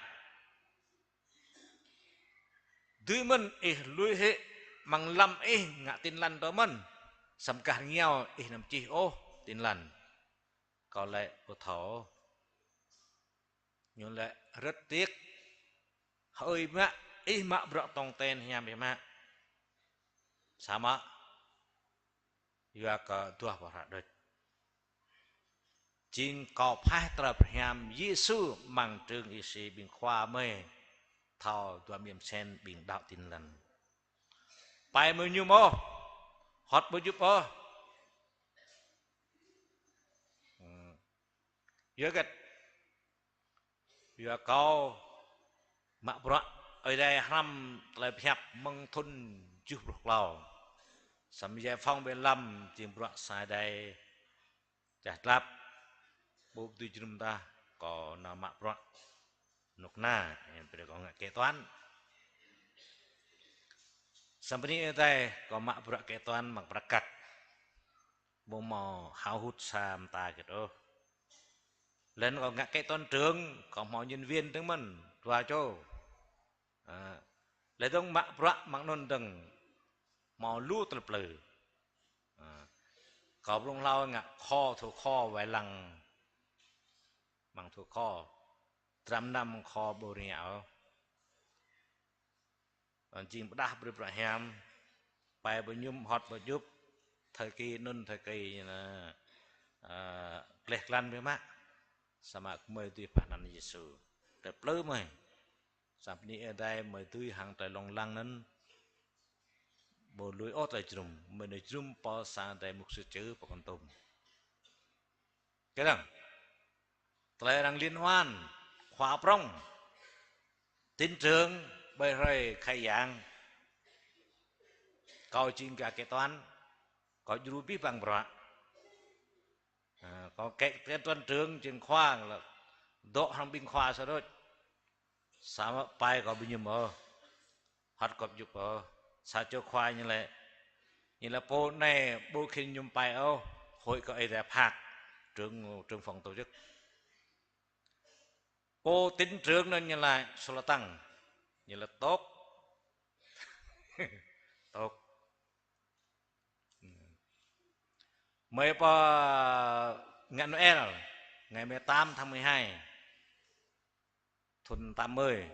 tuy mình ih lui hệ mang lâm ih ngạ tin lành đó mình sắm cả nhau ih nằm chi ô tin lành còn lại của thổ nhưng lại rất tiếc hơi mạ ih mạ bọ tòng tên nhà bề mạ sama ya ka tua para đôi chính có phải tập hiam Giêsu mang trường y sĩ bình khoa mê thao tua miền sen bình đạo tin lành bài mới như mô hot bữa giúp ô giờ cái giờ câu mạ bọa ở đây ham lại hiệp mong thun giúp được lâu sắm giải phong bên lâm chìm bọa sai đây chặt lap bố tôi chúng ta có nama mạ bọa nục na yang pada kau ngak ketuan sampai ini teh kau mak bọa ketuan mak berakat mau hao hút sam ta gitu lên còn ngạ cái tôn trưởng còn mọi nhân viên tiếng mình qua chỗ lấy đông mạ bọa mặc nôn đừng màu lú tập lử có lông lao ngạ kho thuộc kho vài lần bằng thuộc kho trăm năm kho bồ nhạo còn chim đáp bự bự hàm bài bự nhum hot bự giúp thời kỳ nôn thời kỳ là lệch lăn với má sama mời tuy phản ảnh Giêsu đẹp lỡ mày sắp ní ở đây mời tuy hàng tại lòng lăng nên bộ lưới ót tại trùm mời nơi trùm po sang tại một sự chữ của con tôm cái đó tại đang liên hoan khóa prong tín trường bày rơi khai giảng câu chuyện cả kế toán có dù biết bằng bọa có cái tuần trường trường khoa là độ hàng binh khoa sao đó sao bài có bao nhiêu mơ hot cọp chụp sao cho khoa như là bộ này bộ khi nhung bài hội có ai đẹp hạt trường phòng tổ chức bộ tính trường nên như là số là tăng như là tốt tốt mới có ngày Noel ngày 18 tháng 12 thuần 80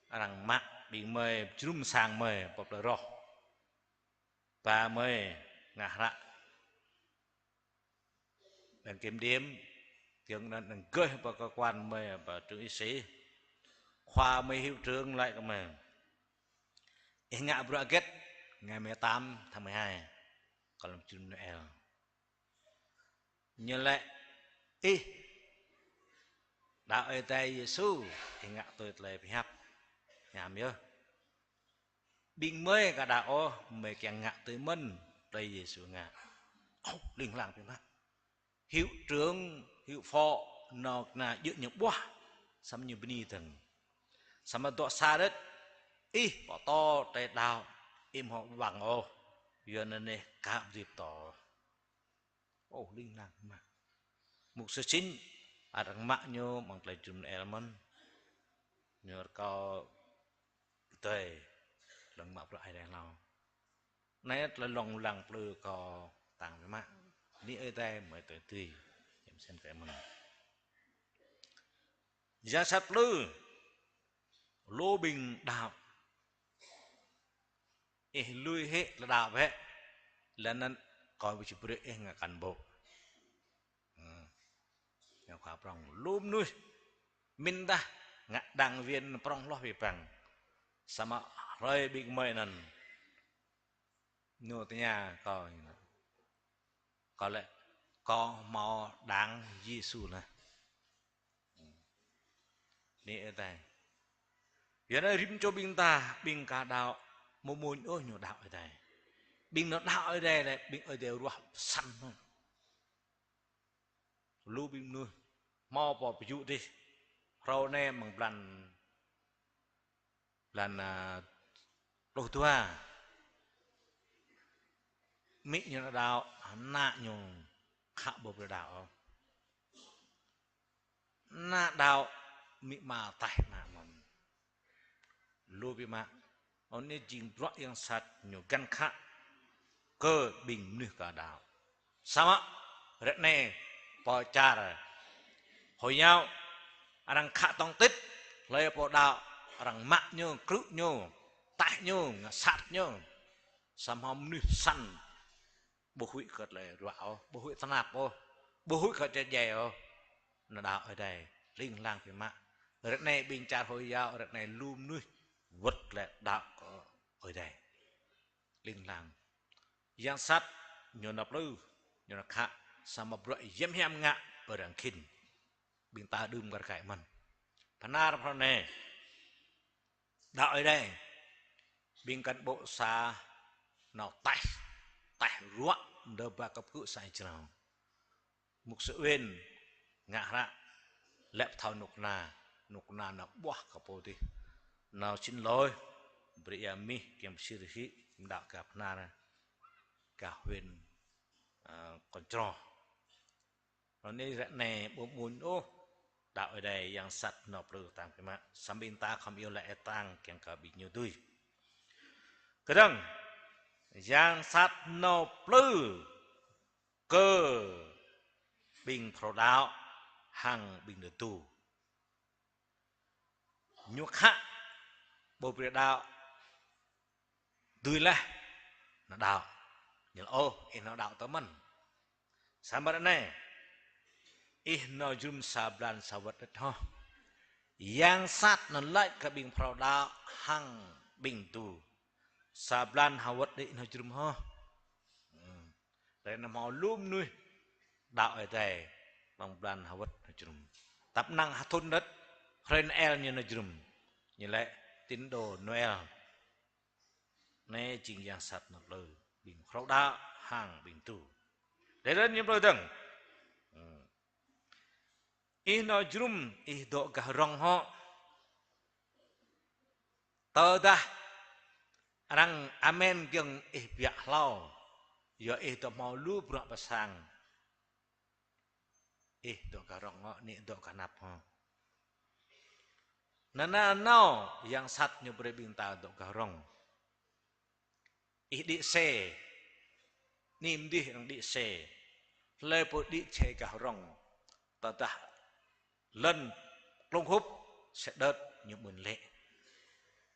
rằng mắc bị mời chùm sang mời bọc đời rò và mời ngã rạ đừng kiếm điếm tiếng đừng cười vào cơ quan mời vào trường y sĩ khoa mời hiệu trường lại của mình ngã bữa kết ngày 18 tháng 12 còn làm chùm Noel như lại ý đạo ơi tay Giêsu thì ngạ tôi lại phải học nhảm nhớ bình mới cả đạo mới càng ngạ tới mình đây Giêsu ngạ linh làng tiếng hát hiệu trưởng hiệu phó nó là dự nhập quá xăm như bên thần xăm mà tọa xa đất ý bỏ to tay đào im họ bằng giờ nên này cảm dịp tỏ linh làng mà một sự chính rằng mạ nhô bằng lại chùm element nhờ có tề lần mạ lại đèn nào nãy là lòng lằng plư có tàng với mạ đi ơi tay mới tới tùy em xem cái mình giá sát plư lô bình đạo lui hết là đạo vậy là nên coi với chữ bự ngà cán bộ khóa prong lùm nuôi minh ta ngạ đảng viên prong lo về bằng sama rơi bị mày nần nô tây nhà có lẽ có màu đáng Giêsu nè nè ở đây giờ này rim cho binh ta binh cả đạo một môn ôi nhiều đạo ở đây binh nó đạo ở đây này binh ở đây ruột săn thôi lu binh nuôi mau bỏ ví dụ đi rau nè bằng lần đồ tua mỹ như đạo nạ nhung hạ bộ về đạo nạ đạo mỹ mà tài nạ mòn lu bị mà ông ấy chính rõ yang sat nhiều gan khát cơ bình nửa cả đạo sama rét này bỏ cha rồi hồi nhau orang khát tông tích lấy bỏ đạo orang mak nyo kruk nyo tai nyo sat nyo sama nửa săn bố hủy khật lại rạo bố hủy thân nạp bố hủy khật chạy dè nó đạo ở đây linh lang phía mạ rét này bình cha hồi nhau rét này lùm nuôi vật lại đạo ở đây linh lang yang sat nyo nạp lưu nyo nạp khạ sama brai yem yam ngạ ở đằng kinh bình ta đùm gar kai man panar phane đạo ở đây bình cận bộ xa nào tay ruộng đờ ba cặp cự sai chào mục sự bên ngạ ra lẹp thao nục na nó bua cặp bộ đi nào xin lỗi bria mi kem sirhi đạo cặp na ra cả huyền còn trò nó nên rẽ này bố muốn đạo ở đây yang sat nộp lư tăng cái mà sambin ta không yêu lại tăng kèn cả bị nhiều đuôi cái đằng yang sat nộp lư cơ bình pro đạo hàng bình được tu nhuộc hạ bộ biệt đạo đuôi là nó đạo như là ô nó đạo tớ mình sambar này no jum sablan sawat ho yang sat nó lại cái bình pro đạo hang bình tu sablan hawat đi no jum ho đây là màu lum nuôi đạo ở đây bằng plan hawat no jum tập năng thôn đất ren el như no jum như lại tín đồ Noel này chính yang sat nó lời bình pro đạo hang bình tu để đến những đôi từng no jrum do gahrong ho tơ da rang amen gyang biak lao yo to mau lu bra pasang do gahrong ho ni do kanap ho nana no yang sat nyo bre binta do gahrong di se nim di ang di se le po di che gahrong ta ta lần lông húp sẽ đợt như buồn lệ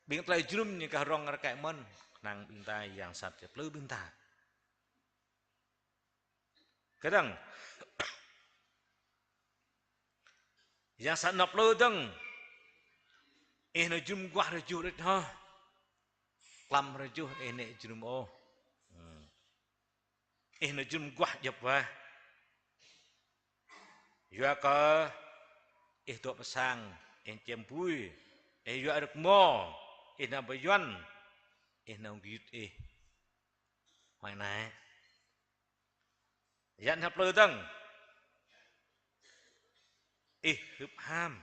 biến tay drum như cả rong ra cãi mân nàng biến tay dạng sạch chụp lư biến ta cái đằng dạng sạch nộp lư đằng nó drum qua rồi chú đấy ha làm rồi chú này drum ô nó drum qua dập vào vừa có itu pasang encem pui yu adak mo ina bayan ina ngit mai nai yan hap lơ tang hup ham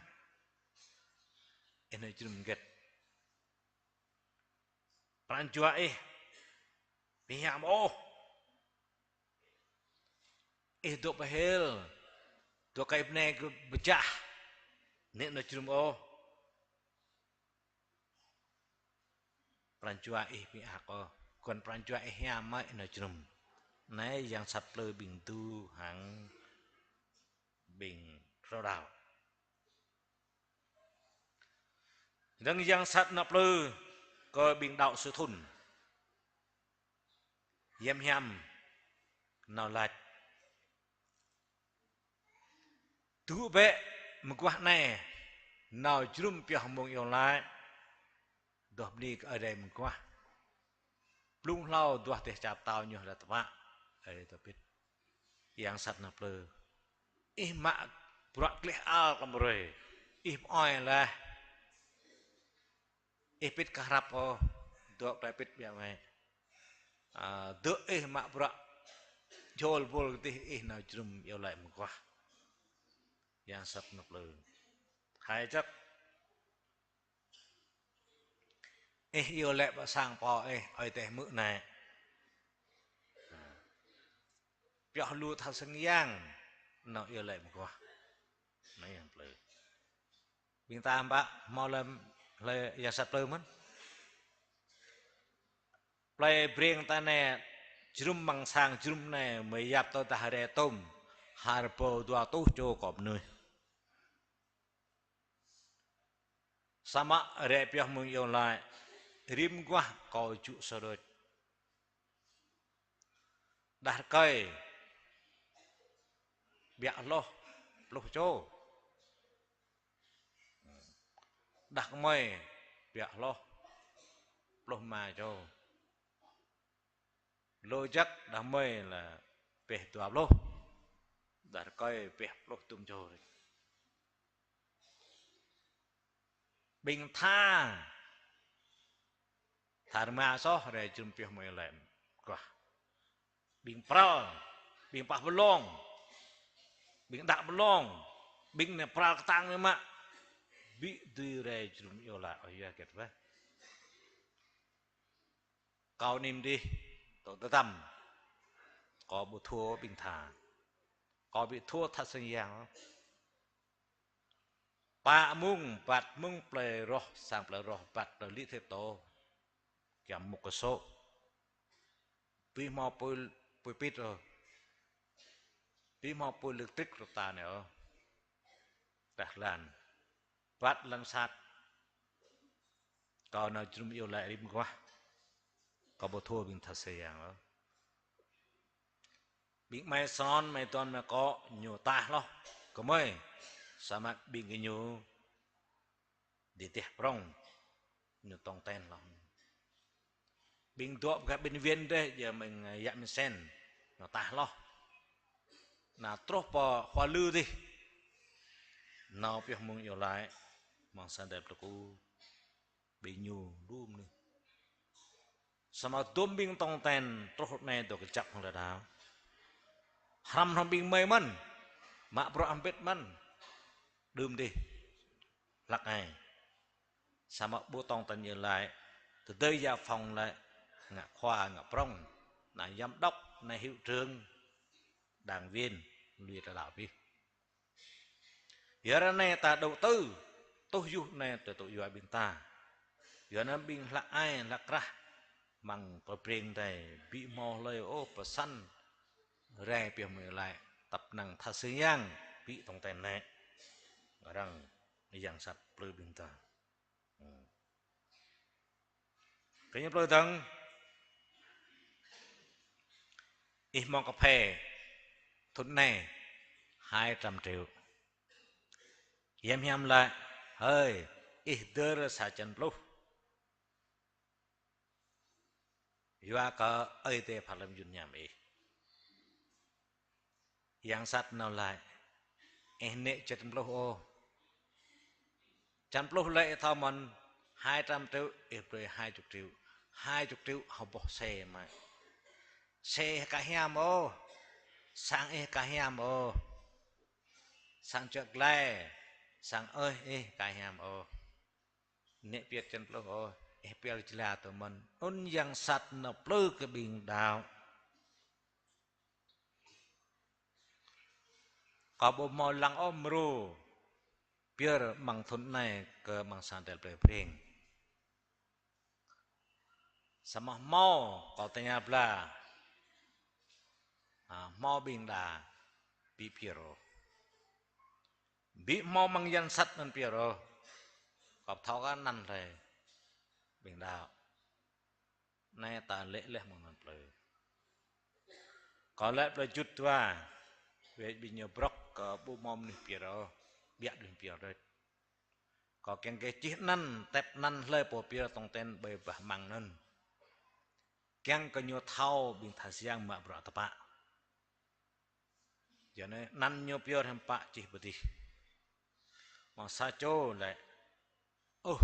ina jum get pan jua piham do pahel do kai pne becah nek no jum pranjua pi ako kon pranjua ya mai no jum nai yang sat lơ bình tu hang bình rau đào đang yang sat nạp lơ coi bình đạo sư thun yem yam nào lạch tu bệ một quả này nào chrum piah mong yêu lại doh beli ke ada yang kuah belum lau dua teh cap tau nyoh dah tepak ada topit yang sat na ple mak burak klih al kamre oi lah pit kahrap oh dok pepit biar mai dok mak burak jol bol tih na jrum yo lai kuah yang sat na ple hai chắc yêu lệ bà sang po ơi tè mự này biểu lưu thao sinh yang nó yêu lệ một qua mấy em plei bình tam bạ mau làm lời ya sat plei mất plei bring ta nè jrum mang sang jrum nè mới yap tao ta hare tom harpo dua tu cho cọp nơi sama re piah mung yêu lại rim quá coi trụ sơ đôi đặt cây bịa lo lo cho đặt mày bịa lo mà cho lo chắc đặt mày là bể tuạp lo đặt cây bịa lo tung cho bình tha thar ma so re chum piah mày lem quá bình pro bình pah belong bình dak belong bình ne pral tang ma bị đi re chum yo la ya ket va cao nim đi tổ tâm có bộ thua bình thà có bị thua thật sinh yang pa mung pat mung ple roh sang ple roh pat li the to kiam một số pi mo pui pit rồi pi mo pui lực tích rồi ta nữa đặt làn pat lăng sát còn nó chung yêu lại đi quá có bộ thua bình thật sựอย่างđó bị mai son mai toàn mà có nhiều ta lo có mấy sama bị cái nhiều để tiệp rong nhiều tông ten lo bình tuộc các bên viên đấy giờ mình dặn mình sen nó ta lo là trop hoa lư đi nào biết mong yêu lại mong san đẹp là cô bị nhiều đúng nữa sama tôm bing tông ten trop này tôi cái chắc không là đào ham ham bing mây man mak pro ampet man đơm đi lắc này sama bố tông ten như lại từ đây ra phòng lại ngạ khoa ngạ prong là giám đốc là hiệu trưởng đảng viên luyện là đạo viên giờ này ta đầu tư tôi du này từ tụi dọa bên ta giờ nó bên là ai là ra bằng tập riêng này bị mò lời ô và săn rè biểu mười lại tập năng thật sự yang bị tổng tiền này ở rằng dạng sạch lư bên ta cái nhập lôi thằng ít mong cà phê thôn này 200 triệu em lại hơi ít đưa sa chân lúc Yua có ơi tê phá lâm dùn nhàm ý yang sát nào lại nệ cho chân lúc ô chân lúc lệ thao mần 200 triệu ít rồi 20 triệu 20 triệu họ bỏ xe mà xe cả hiam ô sang cả hiam ô sang chợ lệ sang ơi cả hiam ô nệ biết chân lúc ô pial cila tu man un yang sat na pleu ke bing dao ka bo mo lang omru pier mang thun nai ke mang sandel plei pring sama mo ka tanya bla mo bing da bi piero bi mo mang yang sat nan piero ka thau ka nan thai bình đạo nay ta lễ lẽ một ngàn lời có lẽ là chút qua về bị nhiều brock có bu mom này bịa đó bịa đường bịa đấy có cái chi năn tép năn lơi bộ bia tông tên bề bà mang nân keng cái nhu thao bình thà siang mà bro tập ạ cho nên năn nhu bia hem pa chi beti mà sa cho lại ô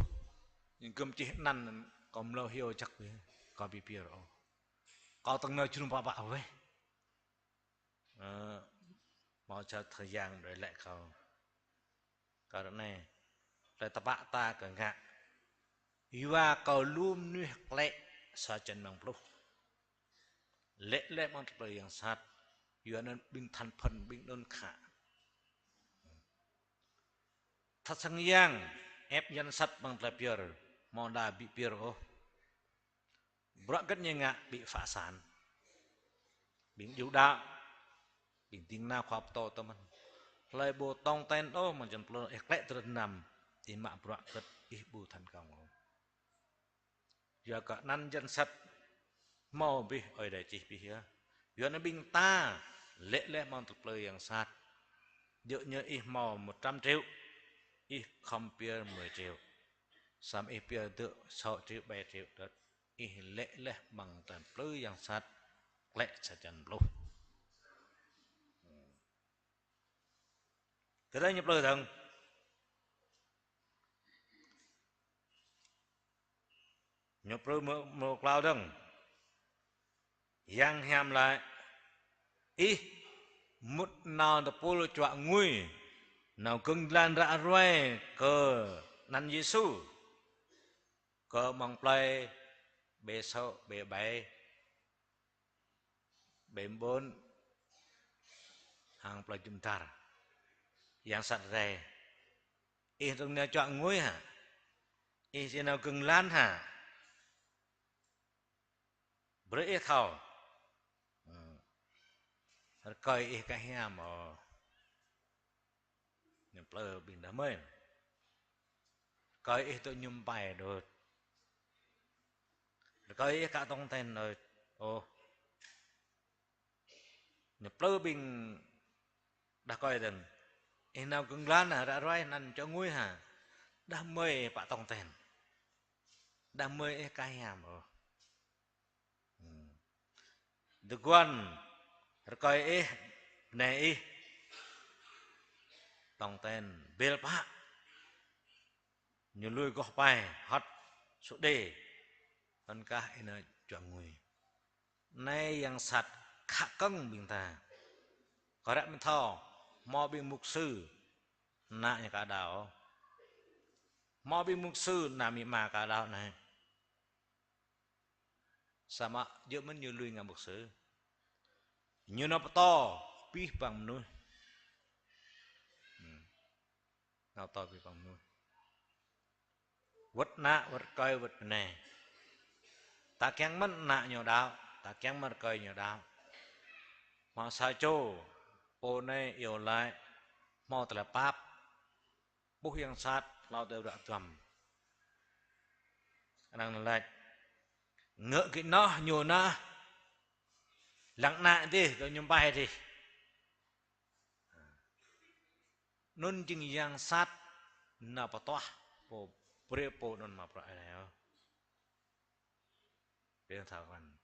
nhưng cơm chi năn còn lâu hiu chắc với có bị bia rồi có tầng nơi chung pa pa với mà cho thời gian rồi lại không cái đó này lại tập ạ ta cả ngạ Iwa kau lum nuh lek sajen mang pluh lek lek mang terpilih yang saat yuanan bing tan pen bing don kha thật sang yang ép yan sat mang terpilih mau dah bị pier oh berak kan yang ngak bị phá sản bing diu da bing ting na khop to teman lai bo tong ten oh macam pluh lek terendam di mak berak ket ibu tan kau giờ cả nan dân sắt mau bi ở đây chỉ bi here giờ nó binh ta lệ lệ mang thực lời yang sát dựa như ít mau 100 triệu ít không bia 10 triệu sam ít bia tự 6 triệu 7 triệu đó ít lệ lệ bằng tận lời yang sát lệ sẽ chân luôn cái đó nhập lời thằng nhập lời một lao đằng yang ham lại ý một nào tập polo chọa ngui nào cưng lan ra rồi cơ nan Giêsu cơ mong play bê sâu bê bảy bê bốn hàng play chúng ta yang sạch rè ý trong nhà chọa ngui hả ý xin nào cưng lan hả bữa thầu coi ý cái hàm mà nhập lời bình đã mới coi ý tôi nhung bài được coi ý cả tông tên rồi ô nhập lời bình đã coi rằng ý nào cưng lan hả đã rồi năn cho nguy hả đã mới bạ tông tên đã mới ý cái hàm rồi the one coi ý này ý tông tên bel pa như lui có bài hot số đề tất cả ini chuẩn người nay yang sat khắc căng bình ta có rẽ mình thò mò bị mục sư nạ như cả đảo mò bị mục sư nạ mì mà cả đảo này sama giữa mình như lui ngang mục sư như nó to pi bằng nuôi nào to pi bằng nuôi vật nạ vật coi vật này ta kén mất nạ nhiều đạo ta kén mất coi nhiều đạo mà sao cho ô này yêu lại mau tờ pap bốc hiang sát lao đều đã trầm đang lại ngỡ cái nó nhiều na lặng nạ đi rồi nhung bài đi nun chừng yang sát na patoa po prepo non ma pra này bên thảo văn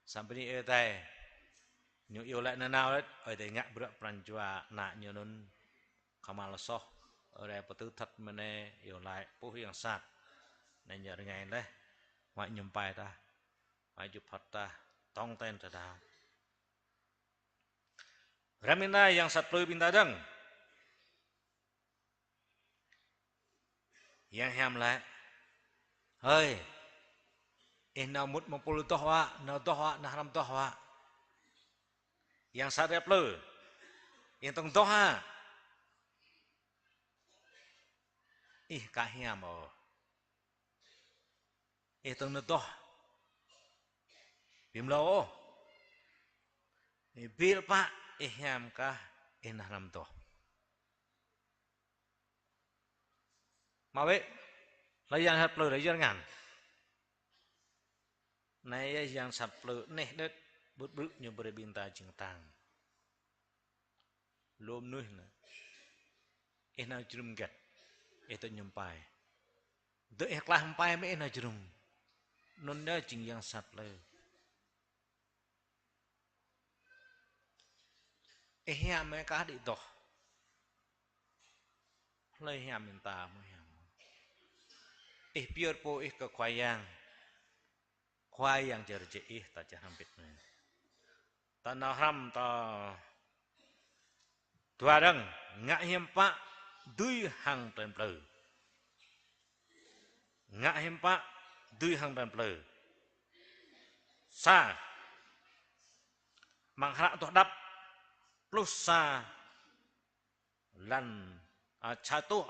sampai ni đây nhiều yêu lại nào đấy ở đây ngạ bữa pranjua nạ nhiều non kamal so ở đây bắt tư thật mà này yêu lại po hiang sát này nhờ ngày đấy ngoại nhung bài ta ngoại chụp phật ta tong ten ta dah ramina yang satu pinta deng yang ham lại hơi nào mút 10 tohwa nào tohwa nah ram tohwa yang satu pleu yang tong toha ka hiam o tong no toh bim lo bil pa hiam ka nah ram toh mà vậy lấy yang hạt pleu lấy yang ngàn này yang sập pleu neh đất bút bút như berbinta jeng tang lom nuh na nào chrum gat itu nyumpai tu ikhlas empai me na jerum non da jing yang sat le ya me ka di toh le ya minta mo ya pior po ke khoayang jerje ta hampit me ta na ram ta tua đăng ngã hiểm pa đuôi hàng trần plờ ngã hiểm pa đuôi hàng trần plờ sa mang hara tu đắp plus sa lan satu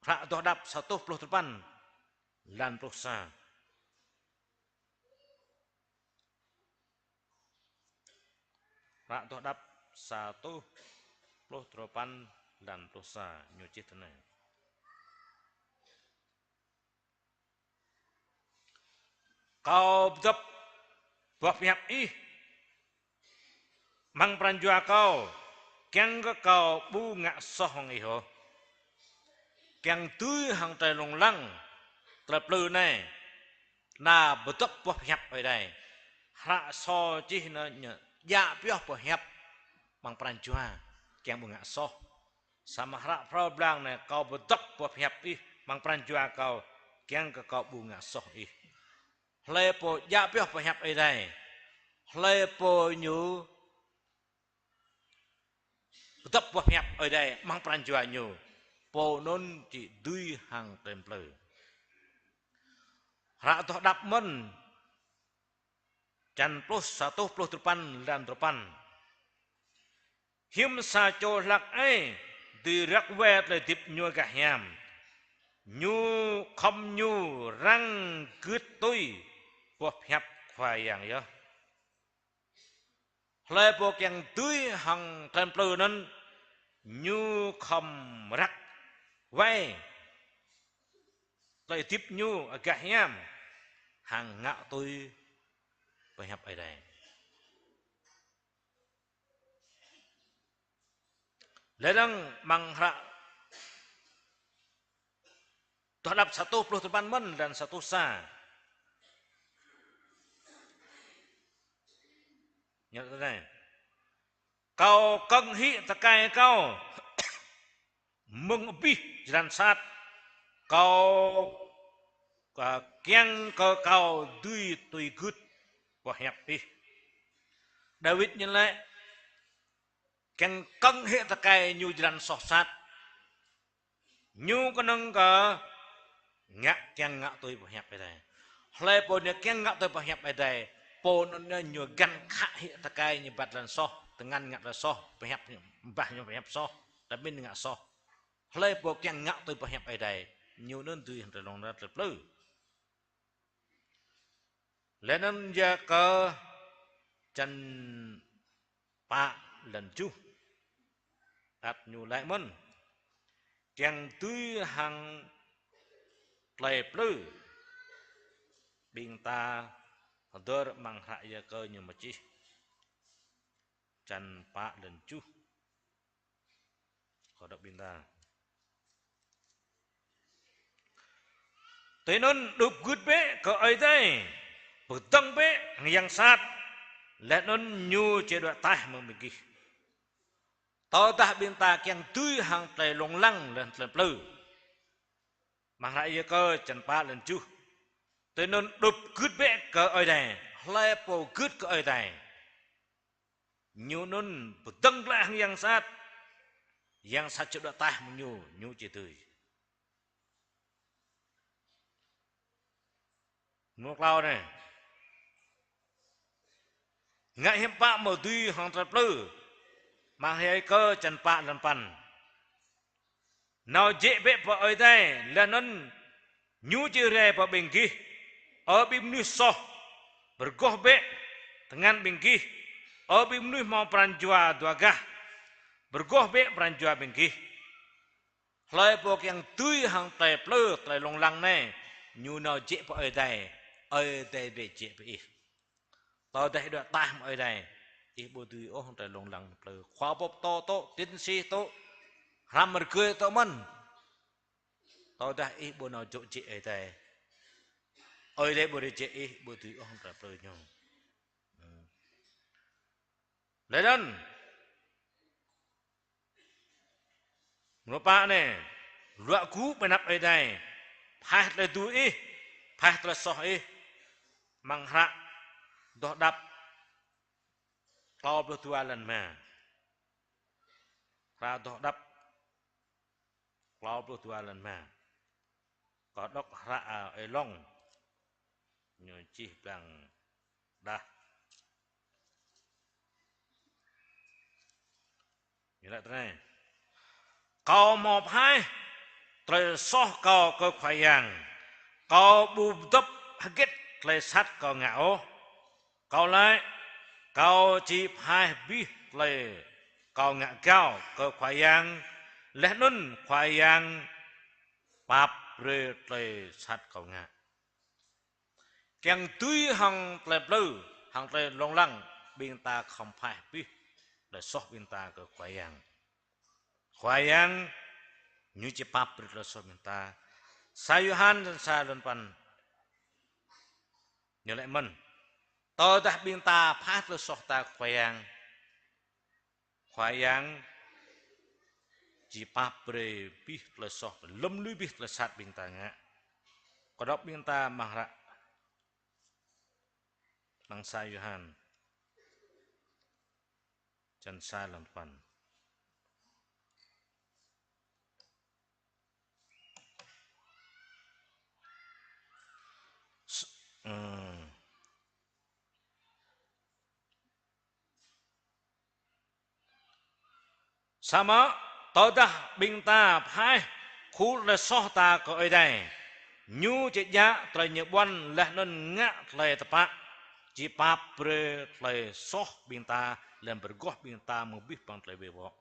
hara tu đắp 1 lan plus sa hara tu đắp 1 dan dosa nyuci tenang. Kau betul buat pihak mang peranjua kau, kiang ke kau bunga sohong iho, kiang tui hang tay long lang, terpelu nai, na betul buat pihak ở đây, hak so chỉ na ya pihak buat pihak mang peranjua, kiang bunga soh. Sama hak problem này kau betul buat pihak mang peranjua kau, kiang ke kau bunga soh lepo ya pihak pihak ở đây, lepo nyu betul buat pihak ở đây mang peranjua nyu, po non chỉ duy hàng templer, hak tu dap men, can plus 1 dan 8, him sa cho lak từ rắc ve lại tiếp nhua cả hiam nhu không nhu răng cướp tôi buộc hẹp khoai yang yo lại buộc yang tươi hằng thêm plư nên nhu không rắc ve lại tiếp nhu ở cả hiam hàng ngạo tôi buộc hẹp ở đây lẽ rằng mang hak terhadap 1 men dan 1 sa. Nhớ thế này. Kau cân hi takai kau mừng bi jalan sát kau kiang kau duy tùy gút và hẹp đi. David nhìn lại kiang cân hi takai nyu jalan sosat nyu kanang ka ngak kiang ngak tôi và hẹp ở đây.Hle po ne kiang ngak tôi và hẹp ở đây. Po nó nyu gan khak hi takai nyu bat jalan soh dengan ngak jalan soh và hẹp bah nyu hẹp soh tapi ngak soh.Hle po kiang ngak tôi và hẹp ở đây. Nyu non tùy hàng long ra trật lư. Lên nên giờ cơ chân pa lần chu at nyu lại mân kiang tùy hàng play plư binta hadir mang raya ke nyu maci chan pa dan chu kodok binta tenon đục gút bé ke ai đây betang bé yang sát let non nyu che do tah memiki tao tah binta kiang tùy hàng play long lang dan plư mang raya ke chan pa dan chu tenon đục gút bé ke ai đây lepo gút ke ai đây nyu non betang lah yang sát che do tah nyu che tùy ngược lao này ngại hiểm pa mở tuy hàng trật lư mà hay cơ chân pa lần pan nào dễ bệ vợ ở đây là nó nhu chỉ rè vào bên kia ở bên núi so bergoh bệ dengan bên kia ở bên núi mau peranjua dua gah bergoh bệ peranjua bên kia lại buộc yang tươi hàng trật lư tại long lăng này nhu nào dễ vợ ở đây để dễ bệ tao đây đoạn tam ở đây ibu tu oh tại long lăng plơ khoa bop to tiến sĩ to rammer cười to man tao dah bo no jok je ai tai oi le bo de je bo tu ong tra pleu nyo le dan Menopak ne, luak ku penap ai dai, phai le tu phai le soh manghrak doh dap kau bertualan ma, ra doh dap kau bertualan ma, kau dok ra long, nyuci bang dah, nyala tren, kau mau phai, le soh kau ke khayang, kau bu dap haget le sat kau ngao, kau lại kau chỉ phai bi le kau ngạ cao ke khayang, le nun khayang pap re le sat kau ngạ, keng tui hang le bleu hang le long lang bin ta không phai bi le soh bin ta ke khayang như chỉ pap re le soh bin ta sayuhan dan salon pan nhớ lại mình tao dah bin ta phát le soh ta khayang chỉ pap re bi le soh lem lui bi le sat bin ta ngạ, kodok bin ta mahra nang sayuhan chan salon pan sama tao dah bin ta phai khu le soh ta ko ai dai nyu che ja tra nye bon le non ngạ le tapa chỉ pap pre le soh bin ta lem bergoh bin ta mu bih pang le bebo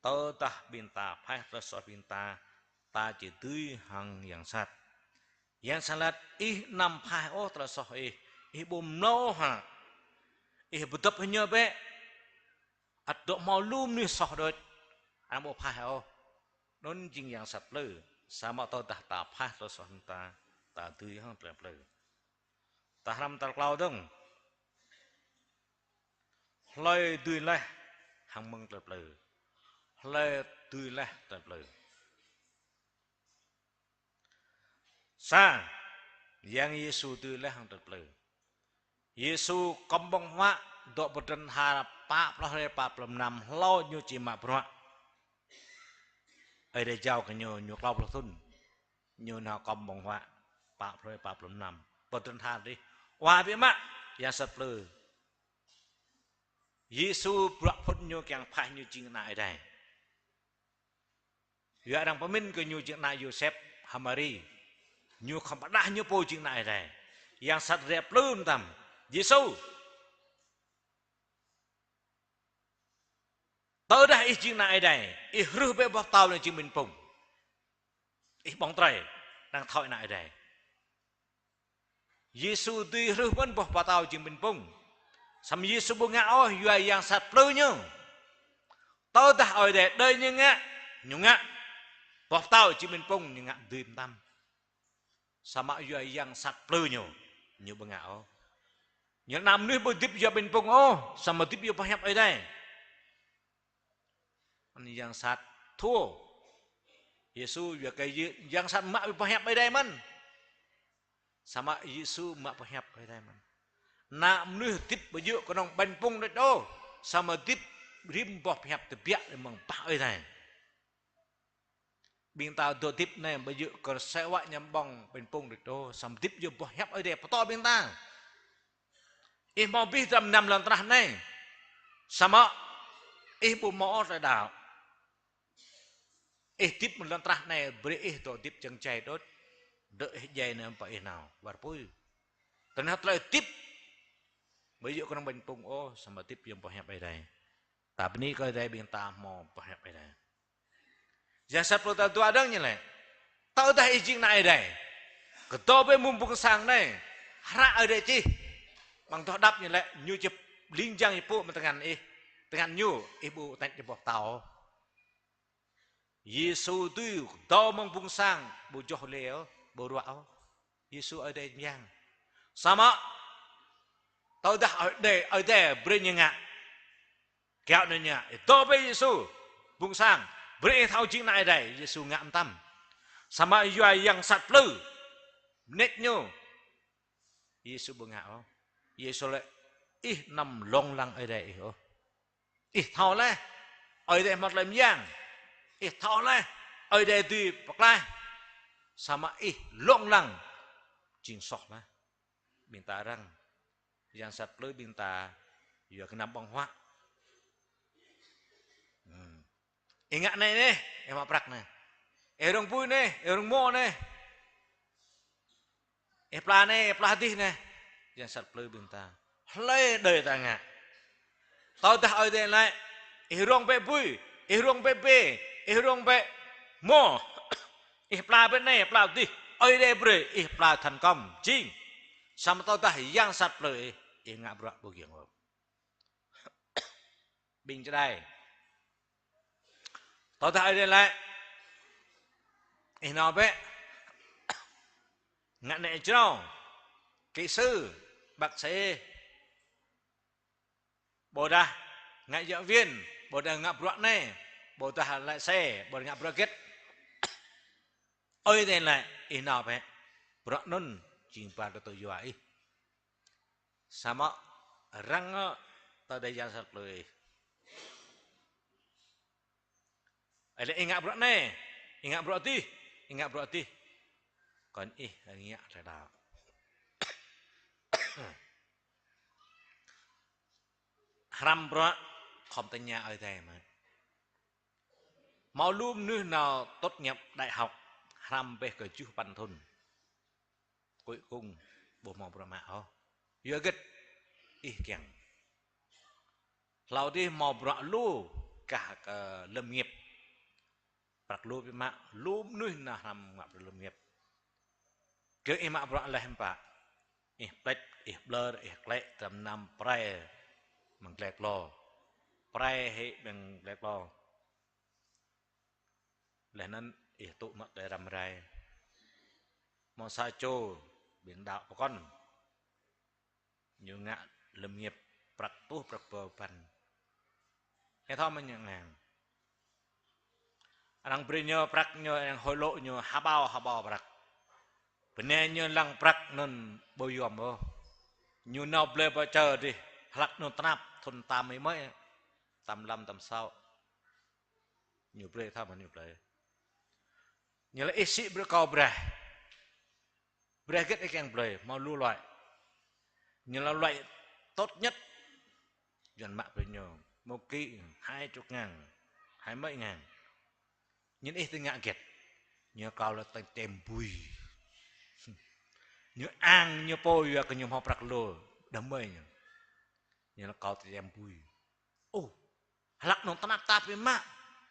tao dah bin ta phai le soh bin ta ta chỉ tươi hằng yang salat nam phai o tra soh bom no ha betap hanya be at dok maulum ni soh dot amo phai o non jing yang sat le sama tao dah ta phai le soh ta ta tươi hang le ta ram tar klau dong loi tươi le hang mong le loi tươi le le sa yang Yesu tươi le hang le Yesu kombong wa dok beden ha pa plah pa plem nam lo nyu chi ma pro ai de jau ka nyu nyu klau plah thun nyu na kombong wa pa plah pa plem nam beden ha di wa bi ma yang sat le Yesu brak phun nyu kyang phai nyu jing na ai dai ya dang pamin ke nyu jing na Yosef Hamari nyu kham dah nyu po jing na ai dai yang sat re plum tam Yesu tao dah jing na ai dai ruh be bo tao le jing min pung bong trai đang thoi na ai dai Yesu tui ruh pun bo tao jing min pung sam Yesu bu ngạ o yua yang sat pleu nyu tao dah oi de đời như ngạ bo tao jing min pung như ngạ dim tam sama yua yang sat pleu nyu bu ngạ o những năm nữa bơi tiếp giờ bên phong ô sama tiếp giờ phải hẹp ở đây anh yang sát thua Yesu việc cái yang sát mạ phải hẹp ở đây man sama Yesu mạ phải hẹp ở đây man năm nữa tiếp bây giờ có nông bên phong đấy đâu sama tiếp rim bọt hẹp từ bẹt để mong bạ ở đây biên tao đồ tiếp này bây giờ còn sẽ vạ nhắm bong bên phong được đâu sama tiếp giờ bọt hẹp ở đây to biên ta mau biết trăm năm lần trah này sama bu mau ra đảo tiếp một lần trah này beri tổ tiếp chân chạy đốt đợi dây này phải nào và pui tận hấp lại tiếp bây giờ con bệnh pung ô sama tiếp yang phải hẹp đây tapi ni kalau dari bintang mau phải hẹp đây jasa perlu tu ada như này tahu dah izin naik đây ketua be mumpung sang này hara ở đây chi bằng thọ đắp như lệ như chụp linh giang ibu mà tengan nyu ibu tanya jebok tao Giêsu tuy to mong bung sang bu joh leo bu ruao Giêsu ở đây nhang sama tao đã ở đây beri ngạ kéo nên nhà to bây Giêsu bung sang beri thao chính này đây Giêsu ngạm tâm sama yua yang sat plu net nyo Giêsu bung ngạo Giêsu lại nằm long lăng ở đây thao lại ở đây mặt làm giang thao lại ở đây tùy bạc lai sama long lăng chính sọt lah binta rang yang sat plu binta yua kena bong hoa ingat này em prak này rong pui này rong mo này pla này pla tih này yang sat plu binta lê đời ta ngạ tao ta ở đây lại rong pe pui rong pe pe rong pe mo pla bên này pla tih ở đây bre pla thành công chính sama tao ta yang sat plu ngạ bra bu giang rồi bình cho đây tao ta ở đây lại nào bé ngạn này cho kỹ sư bác sĩ bồ đà ngạn giáo viên bồ đà ngạp ruộng này bồ đà lại xe bồ đà ngạp rocket ơi đây lại nào bé ruộng nun chinh pa to yuai sama rang tao đây yang sat lười ada ingat bro ne ingat bro ti còn ingat rồi đó haram bro không tên nhà ở đây mà mau luôn nơi nào tốt nghiệp đại học haram về cái chữ bản thôn cuối cùng bộ màu bro mà vừa gật kèng lao đi màu bro lu cả lâm nghiệp bạc lu bị mạ lu nuôi na ham ngap lâm nghiệp cái em mạ bro là hem pa plek blur klek tam nam prai mang klek lo prai he mang klek lo là nên tụ mặt để làm rai mò sa chô biển đạo của con nhiều ngạ lâm nghiệp bạc tu bạc bờ phần cái thao mình nhận hàng anh beri nyo prak nyo yang holo nyo habao prak bene nyo lang prak nun boyom bo nyo nau ble ba chờ đi halak nun tanap thun tam mấy tam lam tam sao nyo ble tha mà nyo ble nyo là isi bre kau bre get cái ble mau lu loại nyo là loại tốt nhất dần mạ beri nyo một ký 20.000 20 ngàn những ít ngạ kiệt nhớ cao là tem bùi nhớ ăn nhớ poi và cái nhớ học bạc lô đấm mây nhớ là cao tem bùi lắc nông tan tạp với má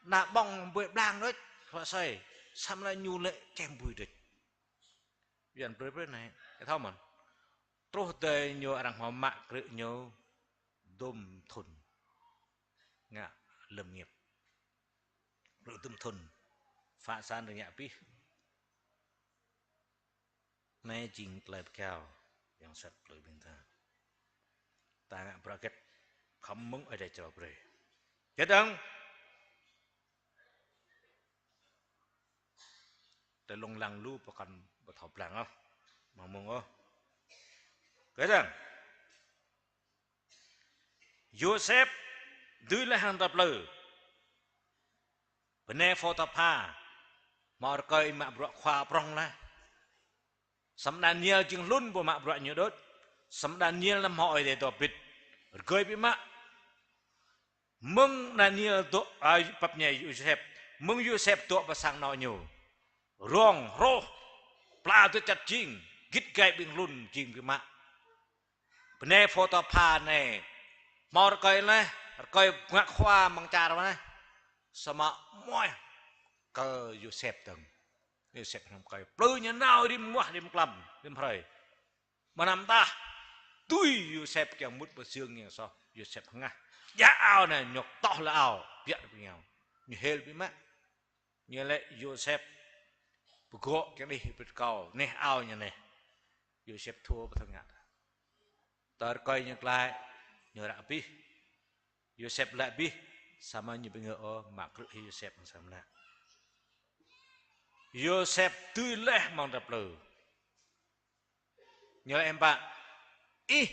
là bong bụi blang đấy họ say xăm lại nhu lệ tem bùi đấy dần bữa này cái thao mà trôi tới nhớ rằng họ mạ cự nhớ đôm thun ngạ lâm nghiệp rồi đôm thun phá san được nhạ pi nay chinh lại cao yang sat lười bình thường ta ngạ bracket không muốn ở đây cho bề chết không để lông lăng lu và còn và thọc lăng không mà mong không cái rằng Joseph đưa lại hàng tập lử bene photopha mà coi mạ bọ khoa prong la sắm Daniel chừng luôn của mạ bọ nhiều đốt sắm Daniel làm hỏi để tỏ bịt coi bị mạ mừng Daniel tụ bập nhảy Joseph mừng Joseph tụ và sang nọ nhiều rong ro pla tụ chặt chinh gít gai bình luôn chinh bị mạ bene photopha này mà coi la coi ngạ khoa mang trà rồi này sama moi cơ Joseph từng Joseph làm coi plư như nào đi mua đi làm đi thời mà nằm ta tui Joseph kêu mút bờ xương như sao Joseph ngã giá ao này nhọc to là ao biết được nhau như hell bị mát như lệ Joseph gõ cái đi bật cầu nè ao như này Joseph thua bất ngờ tờ coi như lại nhờ đã biết Joseph lại biết sama như bây giờ mà cứ Joseph làm lại Joseph tươi lẽ mong đập lử nhớ em bạn ý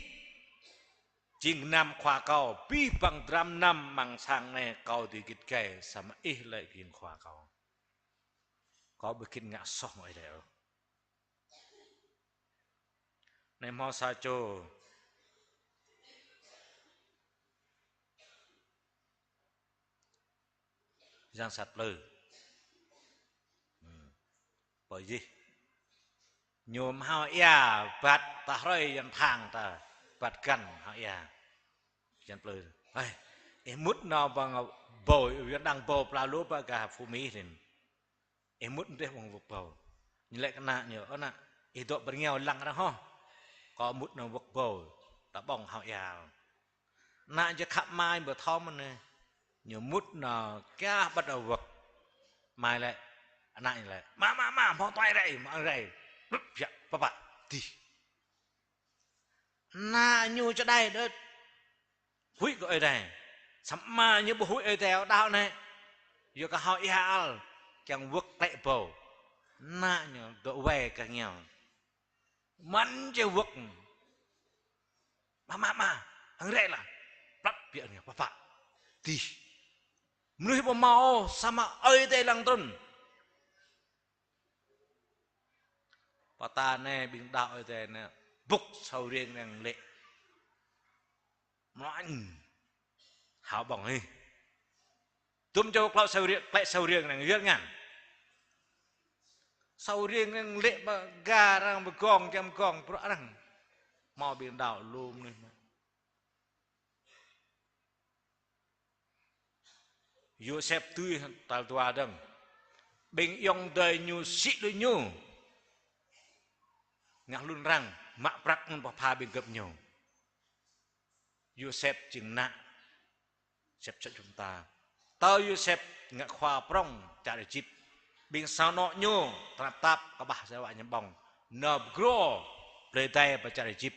chính năm khoa cầu bi bằng trăm năm bằng sang này cầu thì kịch kề sama ý lại kiên khoa cầu có bikin ngã sốc mọi đều này mau sa cho giang sạt lử bởi gì nhôm hao ya bát ta rơi yan thang ta bát căn hao ya yan lử ai em mút nào bằng bồi yan đang bồi pla lúa ba cả phù mỹ lên em mút để bằng vực bồi như lại cái nạ nhớ nạ itu berngiau lang ra ho có mút nào vực bồi ta bong hao ya nạจะขับไม้เบอร์ทอมมันเลยnhớ mút nào cái bắt đầu vực mai lại anh này lại mà mau toại đây mà đây dạ papa đi na nhu cho đây đó hủy gọi đây sắm mà như bộ hủy ở theo đau này giờ cả họ ia chẳng vực tệ bầu na nhớ độ về cả nhau mắn chưa vực mà anh đây là bắt việc này papa đi nuôi bộ mau sama ơi đây lang tuần ta nè bình đạo ở đây nè bục sầu riêng nàng lệ nói hảo bỏng đi tụm cho clau sầu riêng nàng riêng ngàn sầu riêng nàng lệ mà gà rằng một con trăm con rõ rằng mò bình đạo lùm này Joseph tươi tal tua đằng bình yong đời nhu sĩ đôi nhu ngạc luôn rằng mạ prak ngon pha bên gặp nhau Joseph chừng nạ xếp cho chúng ta tao Joseph ngạc khoa prong trả để chip bên sao nọ nhô tạp tạp các bà sẽ gọi nhầm bóng nộp gro lời tay và trả để chip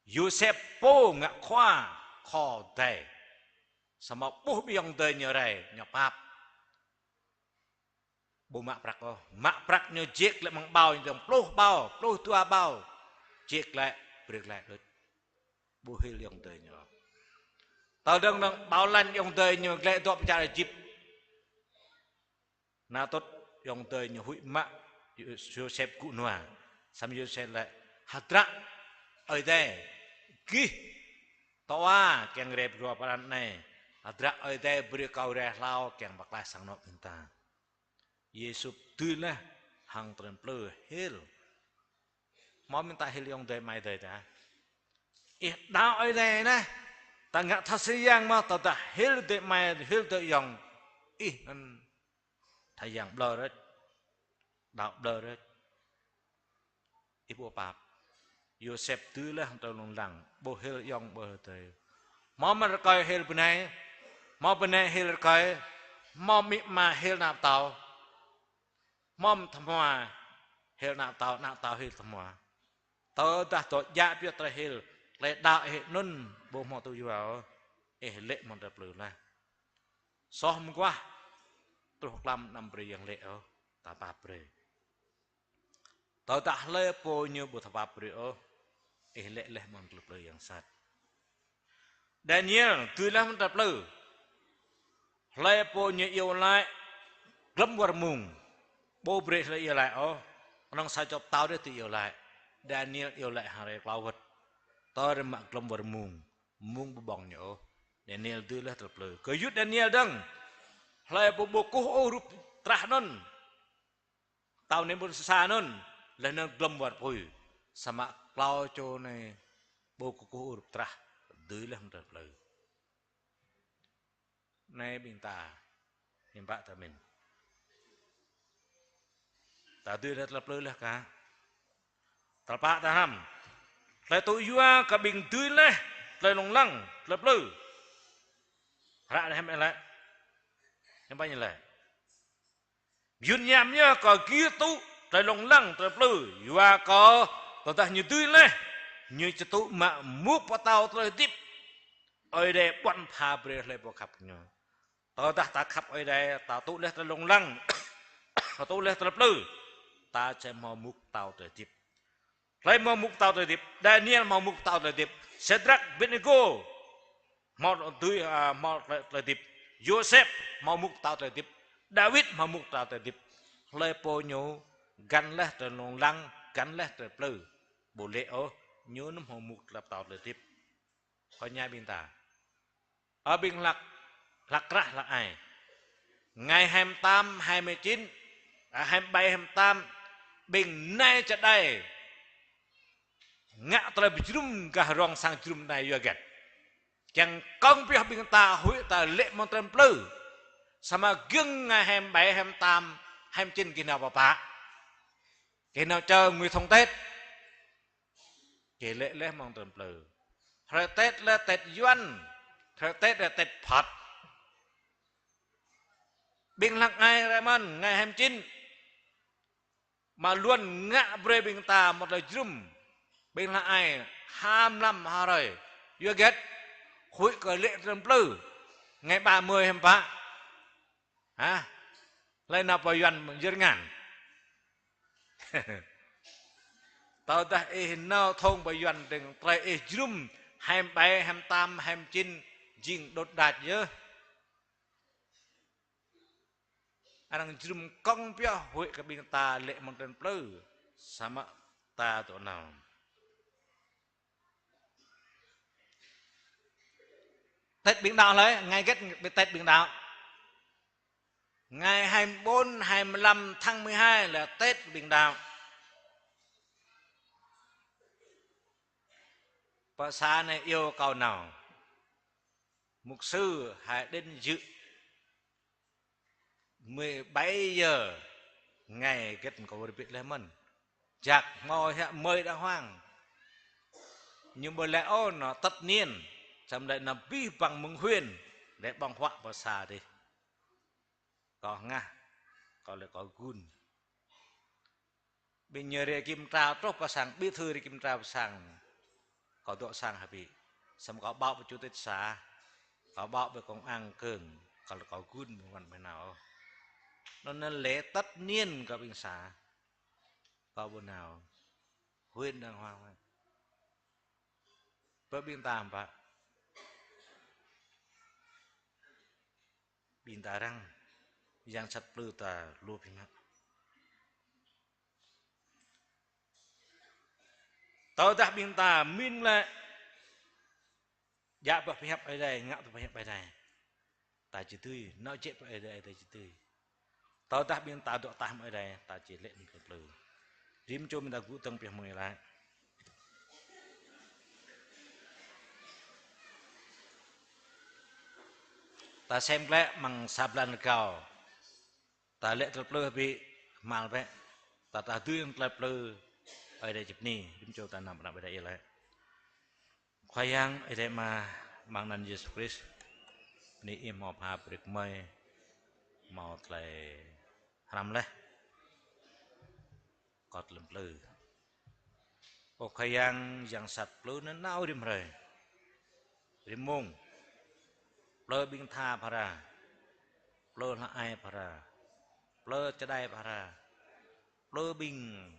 Joseph po ngạc khoa kho tay sama bố biong đời nhờ này nhập hạp bố mạ prak nhờ chiếc lại bằng bao như plo tua bao chiếc lại bực lại hết bố hi liong đời nhờ tao đang bao lan yong đời nhờ lại tọp trả lại chip na tốt yong đời nhờ hụi mạ Joseph cụ nòa sam Joseph lại hatra ở đây kí toa keng rep rua paran này hatra ở đây beri kau reh lao keng baklah sang nọ pinta Yesus tươi là hàng trần plơ hel mò mình ta hel yong đời mai đời ta ít đau ở đây nè ta ngã thật sự giang mà ta hel đời mai hel đời yong ít anh thầy giang blur đấy đạo blur đấy ít bộ bạp Joseph tươi là hàng trần lùng lẳng bộ hel yong bờ đời mò mà coi hel bên này hel coi mò mị mà hel nạp tàu mom thầm hòa hel nạp tàu hel thầm hòa tao đã tội dạ biết tao hel lệ đạo hệ nôn bộ mò tôi vào lệ mòn đập lử là so hôm qua tôi học làm nằm bề yang lệ ở ta bạp bề tao đã lệ po như bộ thập bạp bề ở lệ mòn đập lử yang sát Daniel tươi lắm đập lử lệ po như yêu lại lắm war mùng bố bê lại yêu lại ông sai cho tao để tự yêu lại Daniel yêu lại hàng rẻ lao vật tao đem mạng lông vào mùng bố bỏng nhổ Daniel đưa lên tập lời cứ giúp Daniel đăng lại bố cố ô rụp trả nôn tao nên bố xa nôn là nâng lông vào bùi sama lao cho này bố cố ô rụp trả đưa lên tập lời này bình ta nhìn bạn ta mình ta đưa ra lập lơ là cả ta pak ta ham lại tụi vua cả bình tươi lên lại lồng lăng lập lơ ra đây em lại em bao nhiêu lại yun nhảm nhá có kia tu trời lồng lăng trời plư và có ta như tươi lên như cho tu mà múc vào tàu trời tiếp ở đây quan phá bề lại bộ khắp nhá ta khắp ở đây ta tu lên trời lồng lăng ta tu lên trời plư ta sẽ mau múc tàu trời tiếp lại mau múc tàu trời tiếp Daniel mau múc tàu trời tiếp Shadrach Abednego mau tươi mau trời tiếp Joseph mau múc tàu trời tiếp David mau múc tàu trời tiếp lại po nhô gắn lên trời lồng lăng gắn lên trời plư bộ lệ ô nhớ nó mau múc tàu trời tiếp có nhai bên ta ở bên lạc ra là ai ngày 28 29 27 28 bên nay cho đây ngạ trai bijrum gah rong sang jrum này juga yang kong pihak bên ta hui ta lệ mong trem plư sama gương ngày 27 28 29 khi nào bà khi nào chờ người thông Tết chỉ lệ mong trem plư thời Tết là Tết Yuan thời Tết là Tết Phật bình lặng ngày Raymond ngày 29 mà luôn ngạ bre bình ta một lời drum bình lặng ai 25 hà rồi you get hội cờ lệ trầm plư ngày 30 hem pa hả lên nào phải yuan dân ngàn tao ta nào thông phải yuan đừng trai drum 27 28 29 jing đột đạt nhớ anh drum công pia hội cái bình ta lệ một trầm plư sama ta tổ nào Tết Biển Đảo lấy ngày kết Tết Biển Đảo ngày 24 25 tháng 12 là Tết Biển Đảo và xa này yêu cầu nào mục sư hãy đến dự 17 giờ ngày kết cầu biệt lễ mần chạc mồi mời đã hoang nhưng bởi lẽ nó tất nhiên trong đây là vi bằng mừng huyền để bằng họa vào xa đi có nga có lại có gun bây giờ để kim trao trốc vào sang bí thư để kim trao sang có độ sang hả bị xong có báo với chủ tịch xã có báo với công an cường có là có gun một phần nào nó nên lễ tất nhiên cả bình xã có bữa nào huyền đang hoang với biên tàm vậy bintarang yang sat plu ta lu pingat tao dah binta min la ya ba pihak ai đây ngạo tu pihak ai đây ta chỉ tươi nó chết ai đây ta chỉ tươi tao dah binta độ tam ai đây ta chỉ lệ mình plu rim cho mình ta gu tông pihak mui lại ta xem lẽ bằng sablan cao ta lệ tập lơ bị mal vậy ta tuyên tập lơ ở đây chụp ni chúng cho ta nằm ở đây lại khoai yang ở đây mà mang nan Jesus Christ ni im họp hạp được mời màu lại làm lẽ cọt lầm lơ ô khoai yang sạch lơ nó nao đi rồi đi mông lơ binh tha para lơ là ai para lơ cho đây para lơ binh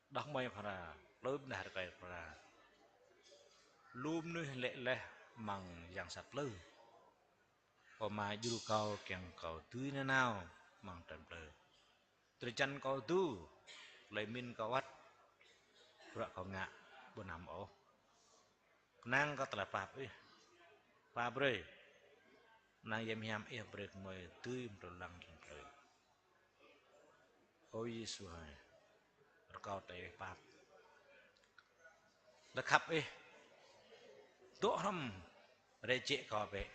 đắc mây para lơ binh đạt cái para lùm nơi lệ lệ bằng dạng sạch lơ và mà du cầu kèng cầu tươi nó nào bằng trầm lơ từ chân cầu tu lấy min cầu vắt rồi cầu ngạ bữa nằm ổ năng có tập pháp ấy pháp rồi nàng yam yam ia break mời tươi một lần rồi ôi Giêsu ơi cao tệ pháp đã khắp ấy đỗ hầm để chế cao về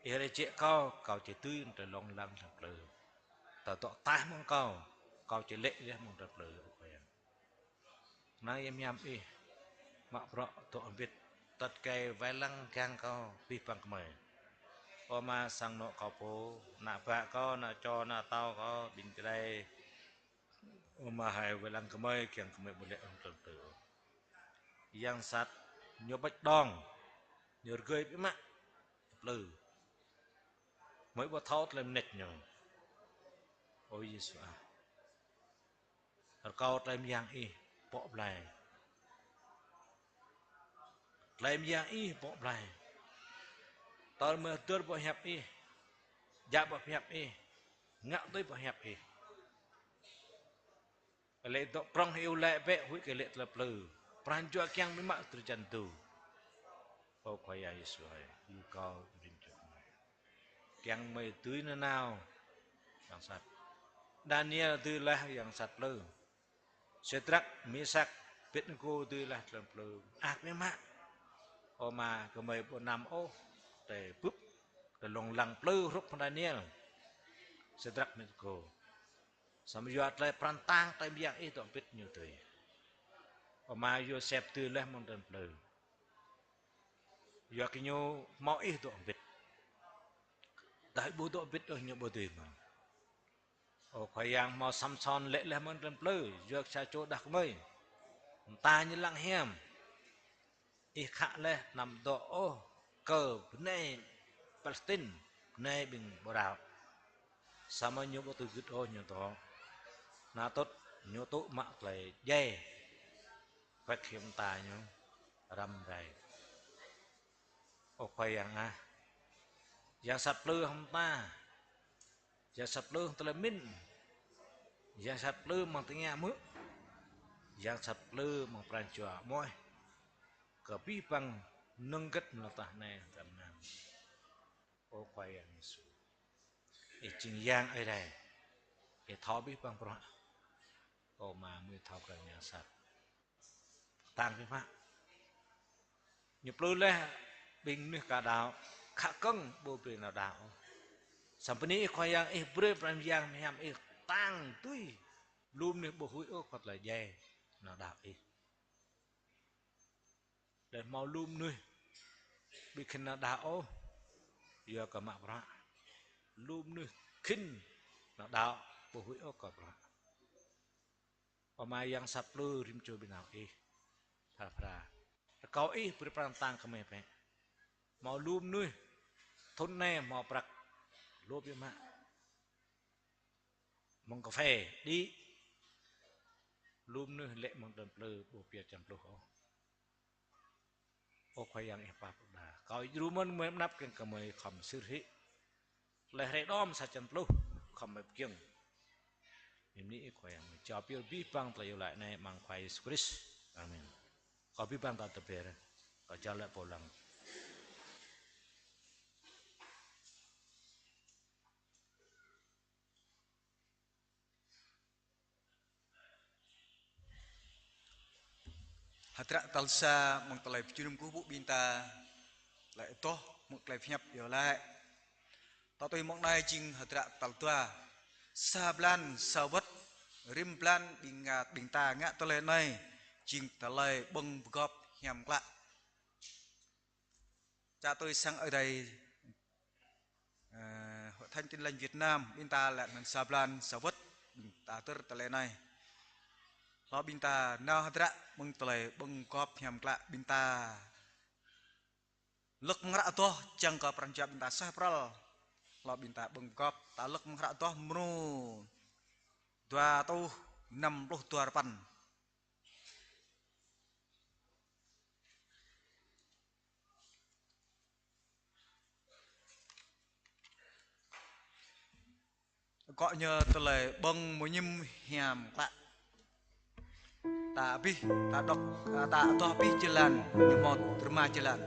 để chế cao cao chế tươi một lần rồi tao tọt tai mong cao chế lệ ra một rồi nàng yam yam ấy mặc rõ tọt việt tất cây vài lăng càng cao vi bằng mời Oma sang no kapo nak ba ko nak cho nak tao ko bin trai oma hai welang kemai kiang kemai boleh untuk tu yang sat nyobat dong nyor gơi bị mạ lừ mới bỏ tháo lên nét nhở ôi Giêsu à câu làm yang y bỏ làm yang y bỏ lại tao mới tur bỏ hẹp y dạ bỏ hẹp y ngạo tới bỏ hẹp y lệ tọ prong hiu lệ vẽ hủy cái lệ lập lừ pran chua kiang mới mạ từ chân tu ô khoai ya Giêsu ai yêu cầu đến chỗ này kiang mày tưới nó nào yang sat Daniel tưới lah yang sat lừ Setrak Misak Abednego tưới lah lập lừ ác mới mạ ô mà cái mày bộ nam ô để búp để lòng lăng lừ rút von Daniel Setrak Abednego sama yo atlay prantang tay biang itu pit nyu teuy oma Yosef teuy leh mon dan pleu yo kinyo mau itu pit dai bu to pit nyu bo teuy ma o khayang mau Samson leh leh mon dan pleu yo cha cho dak mai ta như lang hem i kha leh nam do o cơ bne Palestine bne bing borao sama nyu bo teuy git o nyu to na tốt nhu tụ mạ lại dê vạch hiểm tài nhu râm rầy ô khoai yang à yang sat lư không ta yang sat lư tala min yang sat lư mang tiếng mứ yang sat lư mang pran chua môi cờ pi bằng nâng kết là ta này tầm nam ô khoai yang Giêsu chừng yang ở đây thọ pi bằng pro ô mà mới thao cái nhà sạch tăng cái pháp nhập lưu lên bình nước cả đạo khả cân bộ bình nào đạo sampai ini khoai yang beri pram yang meham tăng tui lum nước bộ hủy ước hoặc là dè nào đạo để mau lum nuôi bị khinh nào đạo giờ cả mạng ra lum nuôi khinh nào đạo bộ hủy ước cả Oma yang saplu rimco binau pra kau berperantang ke mepe mau lum nuih thun ne mau prak lop ma mong kafe đi lum nuih lệ mong dan pleu bo pia jam plu o khoai yang pa da kau rumon mem nap ken kamai kham sirhi le re dom sa jam plu kham mep kyeng ini khoai yang jawab bi bang tlayo lại này mang khoai Yesus Kristus amin kau bi bang tak teber kau jalan pulang Hatra talsa mong talay pijunum kubu binta lại to một lại nhập giờ lại tao tôi mong nay chinh hatra taltua sablan sawat rimplan binta ngạ talay này chinh talay bông gọp nhằm lạ cha tôi sang ở đây hội thanh tin lành Việt Nam binta lại mình sablan sawat ta tur talay này lo binta na hatra mong talay bông gọp nhằm lạ binta lek ngrak toh jang ka pranjab binta sah pral lo binta bengkop ta lek ngrak toh menu 268 gọi nhờ tele bông một nhim hiam lạ tapi tak dok tak topi jalan nyemot rumah jalan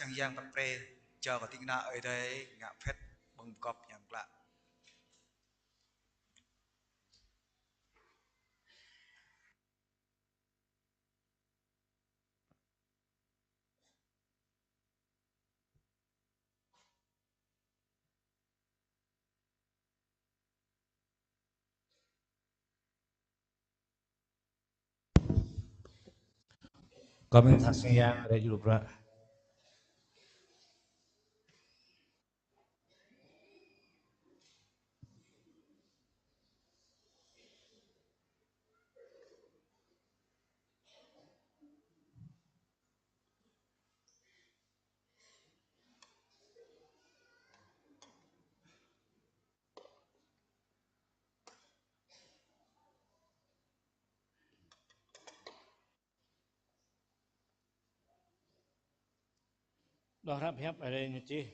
sang giang bật pre chờ có tiếng nào ở đây ngạ phết bông cọp nhàng lạ Komentasi yang ada dulu bro. Đó rap hiệp ở đây như chi.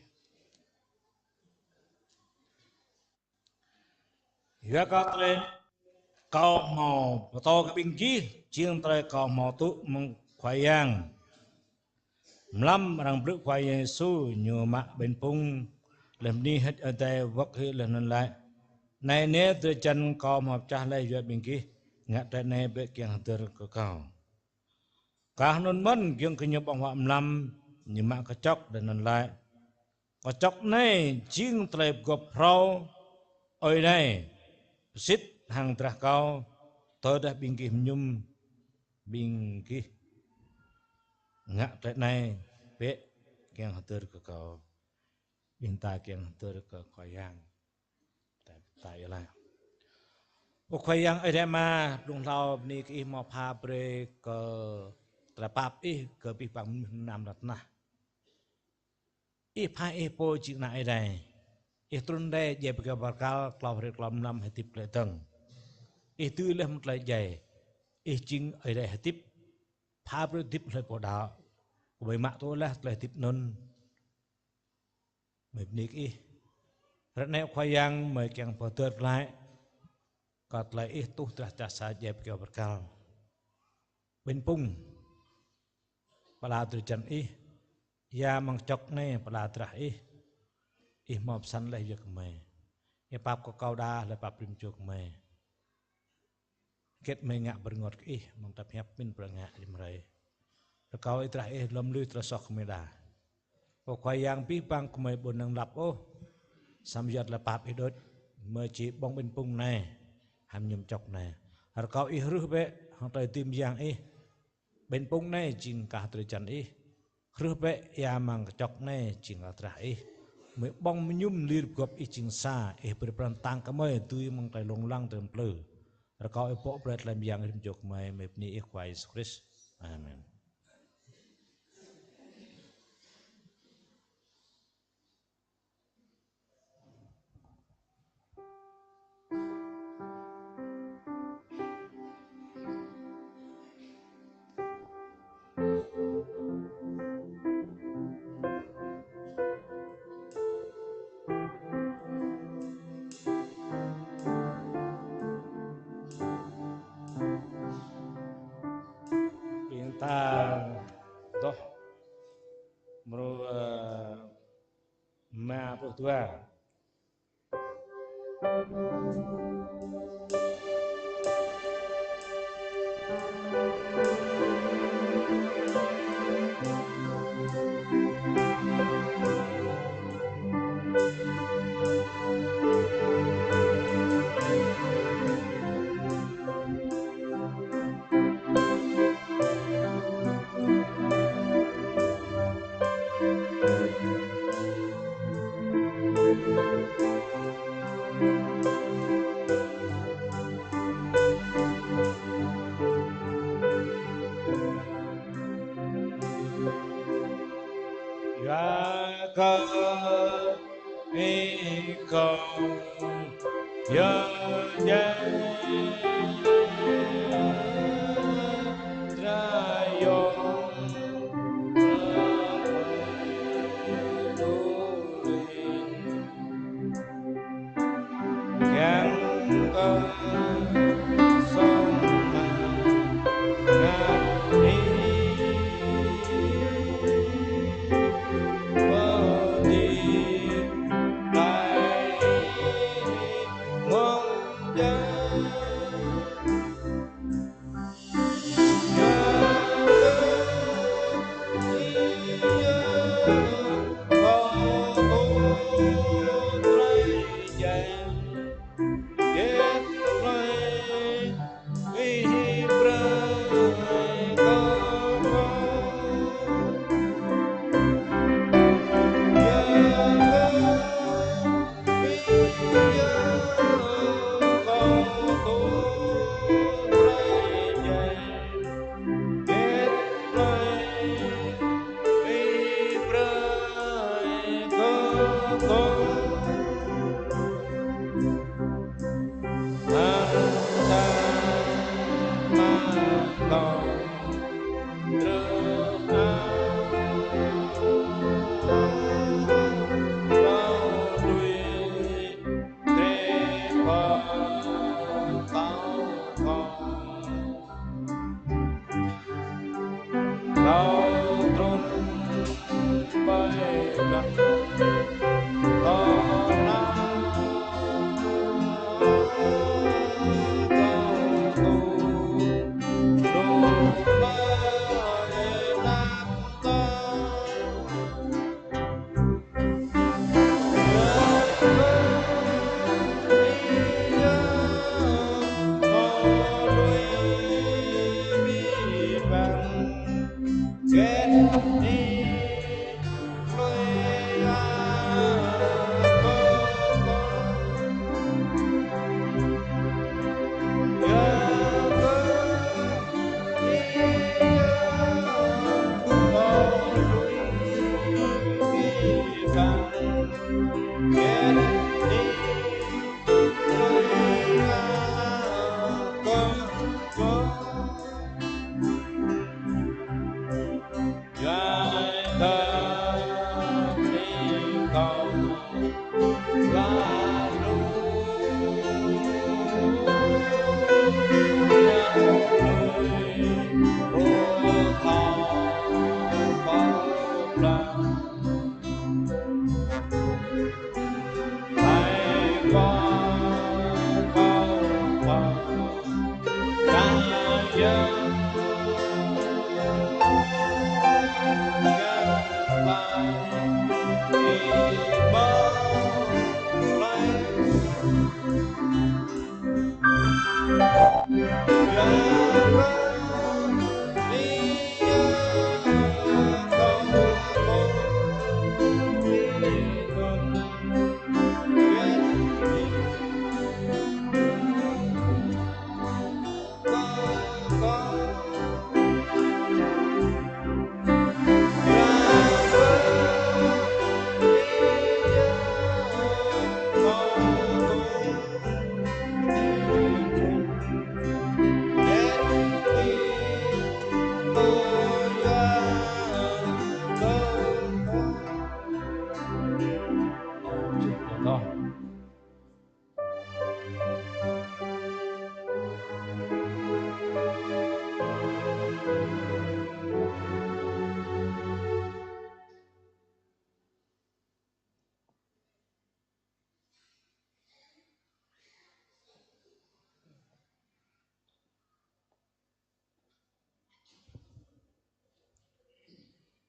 Hứa có lên cầu màu to cái bình chi chiên tới cầu màu tụ mong khoai yang lâm rằng bự khoai Giêsu nhiều mạ bên pung làm đi hết ở đây vấp hết lần lại này nếu từ chân cầu màu cha lấy về bình chi ngã tại này bị kiêng từ cái cầu cả nôn mẫn kiêng cái nhập bằng họm lâm như mạ cái chóc để lần lại cái chóc này chiên tới gộp rau ở đây sit hàng trà cao tôi đã bình kì nhung bình kì ngã tại này bé kiêng từ cái cầu bình ta kiêng từ cái khoai yang tại là o khoai yang ở đây mà lùng lao ni cái mò pha bre cái trà pap cái bị bằng nam đặt na pha po chịu nại đây trun đây dẹp cái bạc cao cào rệt làm năm hay tiếp lại tầng tư lên một lại dày chính ở đây hay tiếp pha bre tiếp lại bộ đạo bởi mạng tôi là lại tiếp nôn mệt ní cái rất nét khoai yang mời càng phở tuyệt lại còn lại tu trà sa dẹp cái bạc cao bên pung pala từ chân ya mang chok này pala tra mọc sắn lại việc mày pap có cao đa là pap rim chok mày kết mày ngạ berngot mong tập hẹp min berngạ di merai kau tra lom lui trasok meda o khoai yang pi bang kumai bonang lap samjat là pap idot mơ chỉ bong bên pung này ham nhum chok này har kau ruh be hang tai tim yang bên pung này jing ka từ chân ruh be ya mang chok này jing ka tra mới bong nhum lir gop jing sa berperan tang kamai tu mang tai long lang tem pleu har kau po bret lam yang rim jok mai me ni khoai Christ amen. Toh mero ma po tua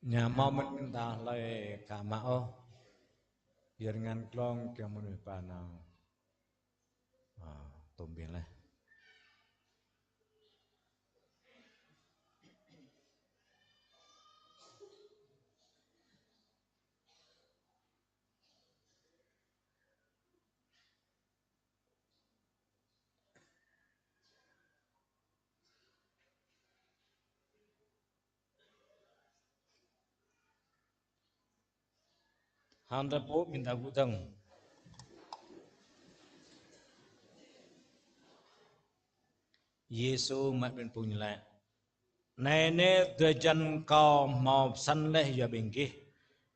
Nhà mau mình ta lời cả mạo biar ngan klong yang menurut panau tumbil lah. Handa po minta gudang. Yesu mat ben punya nene dejan kau mau san leh ya bengki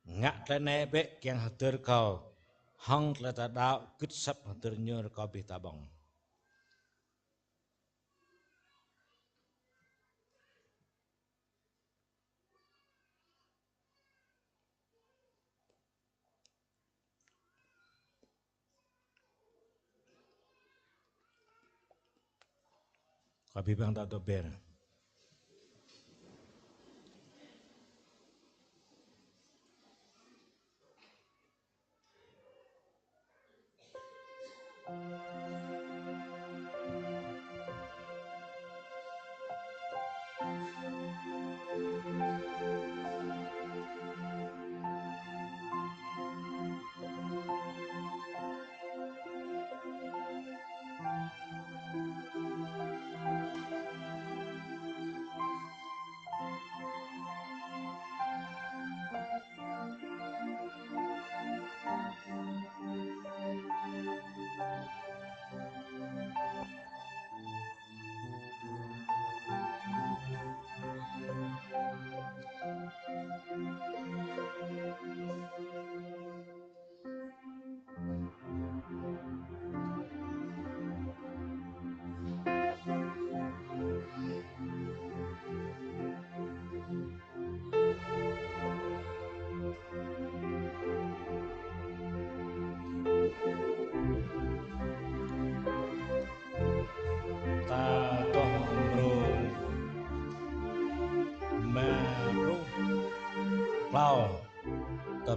ngak tene be yang hadir kau hang leta dau kutsap hadir nyer kau bitabang. Kau bibang tak dober.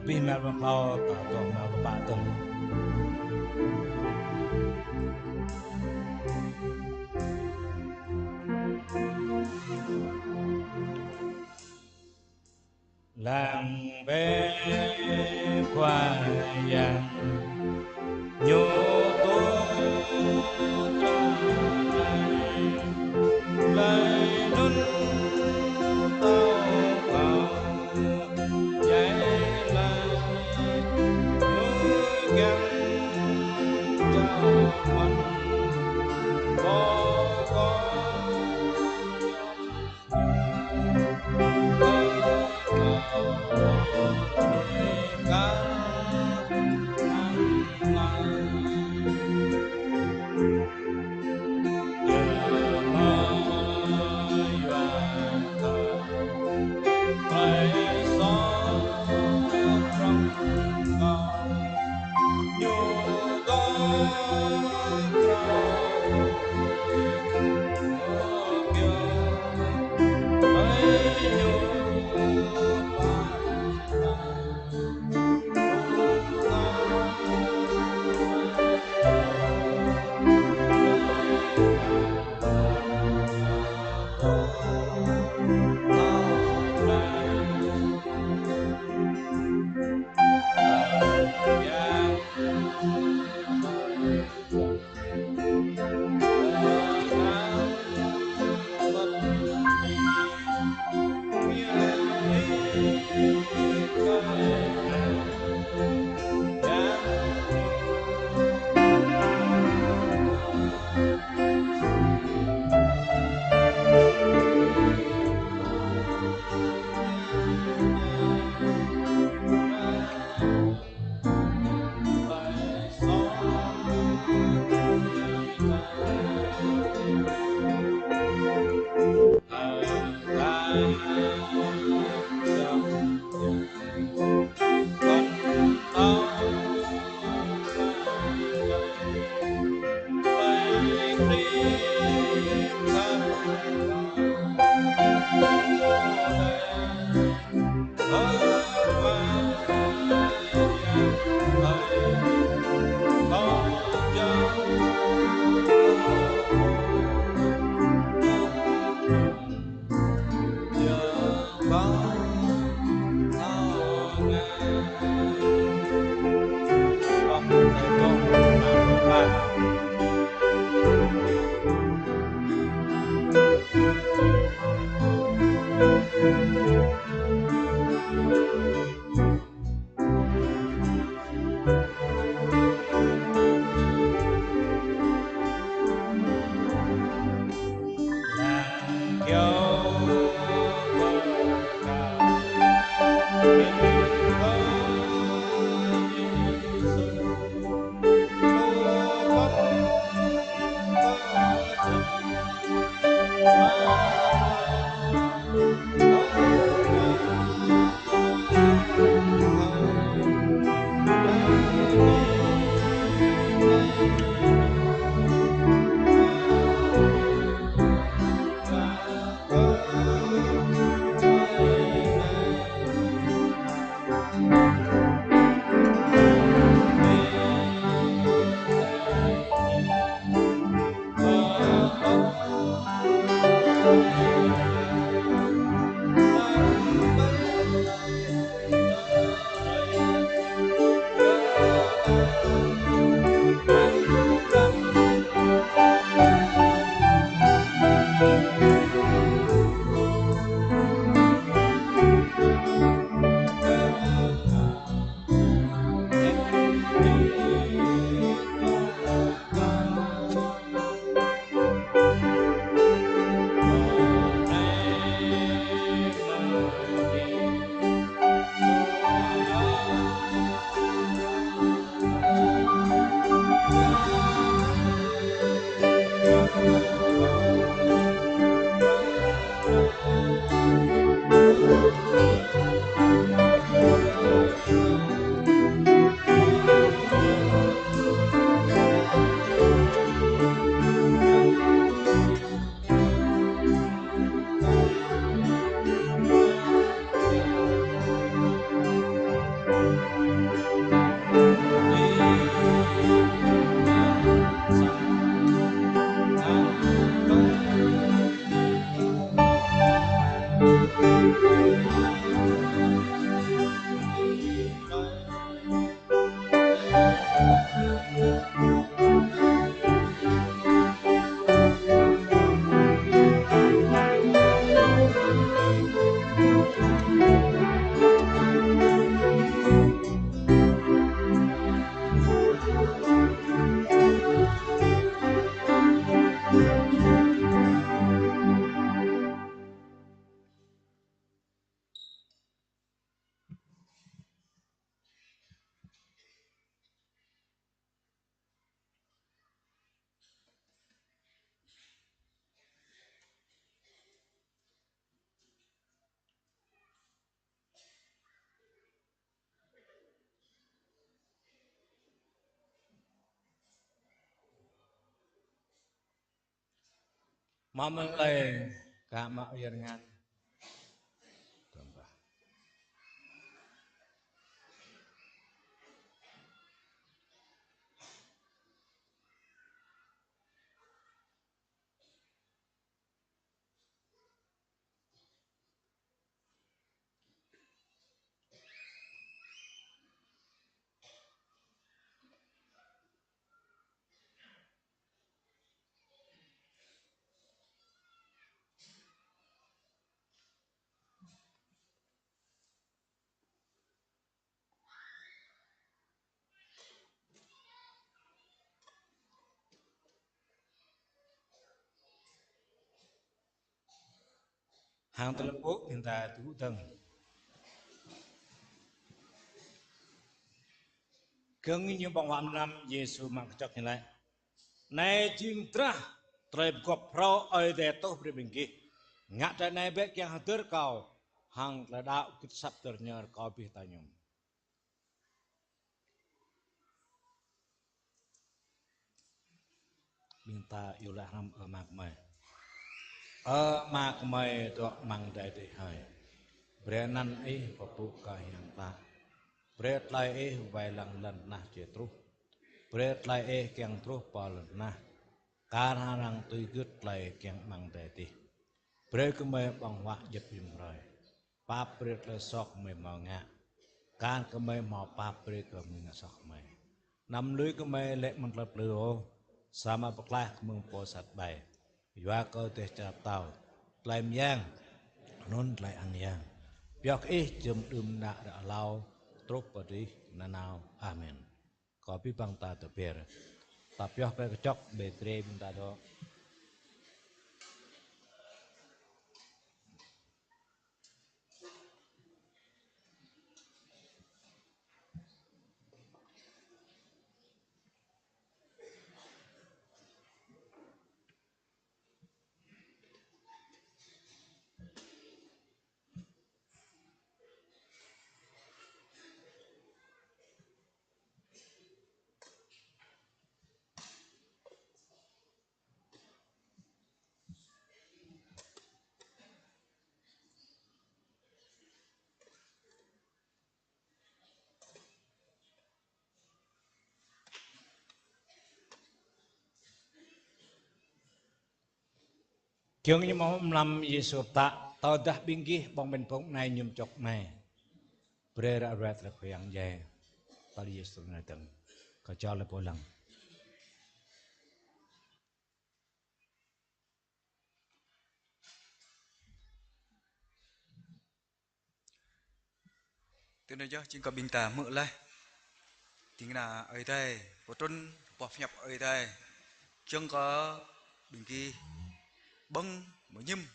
Pih mel mempau tato mel batung. Lambe wayang nyoto lainun tau kau jai lai nyugang jaman pokok Mamalay kama iringan. Tambah. Hàng telepuk minta tu teng. Keng như bong wam nam Yesu mak chok ni lai. Nai jing trah trep gop pro oi de to pribingki. Ngak ta nai bek yang hadir kau hang lada kit sap ternyer kau pi tanyum. Minta yulah ram mak mai. Mak mai to mang dai de hai. Brenan papu ka yang ta. Bret lai vai lang lan nah je tru. Bret lai kiang tru pal nah. Kan harang tui gut lai kiang mang dai ti. Bret kemai bang wak jep im rai. Pa bret lai sok mai mau ngạ. Kan kemai mau pa bret kemai ngạ sok mai. Nam lưới kemai lệ mang lap lửa. Sama paklah mung po sat bay. Yua kau teh cap tau. Lai miang. Nun lai ang yang. Biak jem nak da lau. Trop padi nanau. Amen. Kopi bang ta tepir. Tapiah pe kecok betre minta do. Kiong như mau lam Yesu tak tau dah bingkih bong ben pong nai nyum chok nai. Brera rat la yang jai. Tali Yesu natang. Ka le polang. Tên này cho chính có bình tả mượn lại. Tính là ở đây, có trôn bọt nhập ở đây. Chẳng có bình kỳ bông mới nhâm.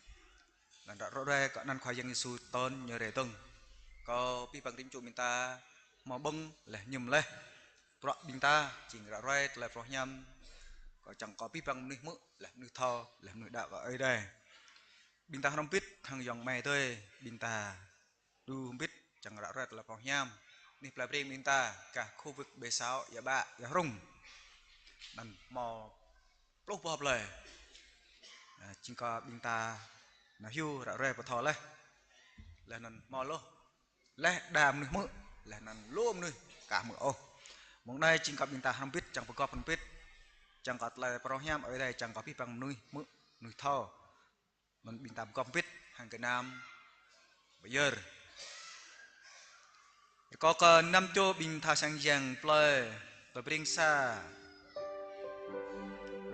Là đã rõ ràng có năng khoa dân Giêsu tôn nhờ rể tầng. Có bí bằng tính chủ mình ta mà bông là nhâm lên. Rõ bình ta chính rõ ràng là phó nhâm. Có chẳng có bí bằng nước mỡ là nước thò là nước đạo ở đây. Bình ta không biết thằng dòng mẹ tôi bình ta đu không biết chẳng rõ ràng là phó nhâm. Ni pelabri minta ka khu vực B6 ya ba ya rung dan mau pluk bop le chingka minta na hiu ra re pa tho le nan mau lo le đàm nước mỡ là năn lôm nuôi cả một ô mong đây chính cặp bình ta ham biết chẳng phải có phần biết chẳng có lại pro nham ở đây chẳng có biết bằng nuôi nuôi thò mình bình ta có biết hàng cái nam bây giờ có năm chỗ bình thà sang giang plei và bring xa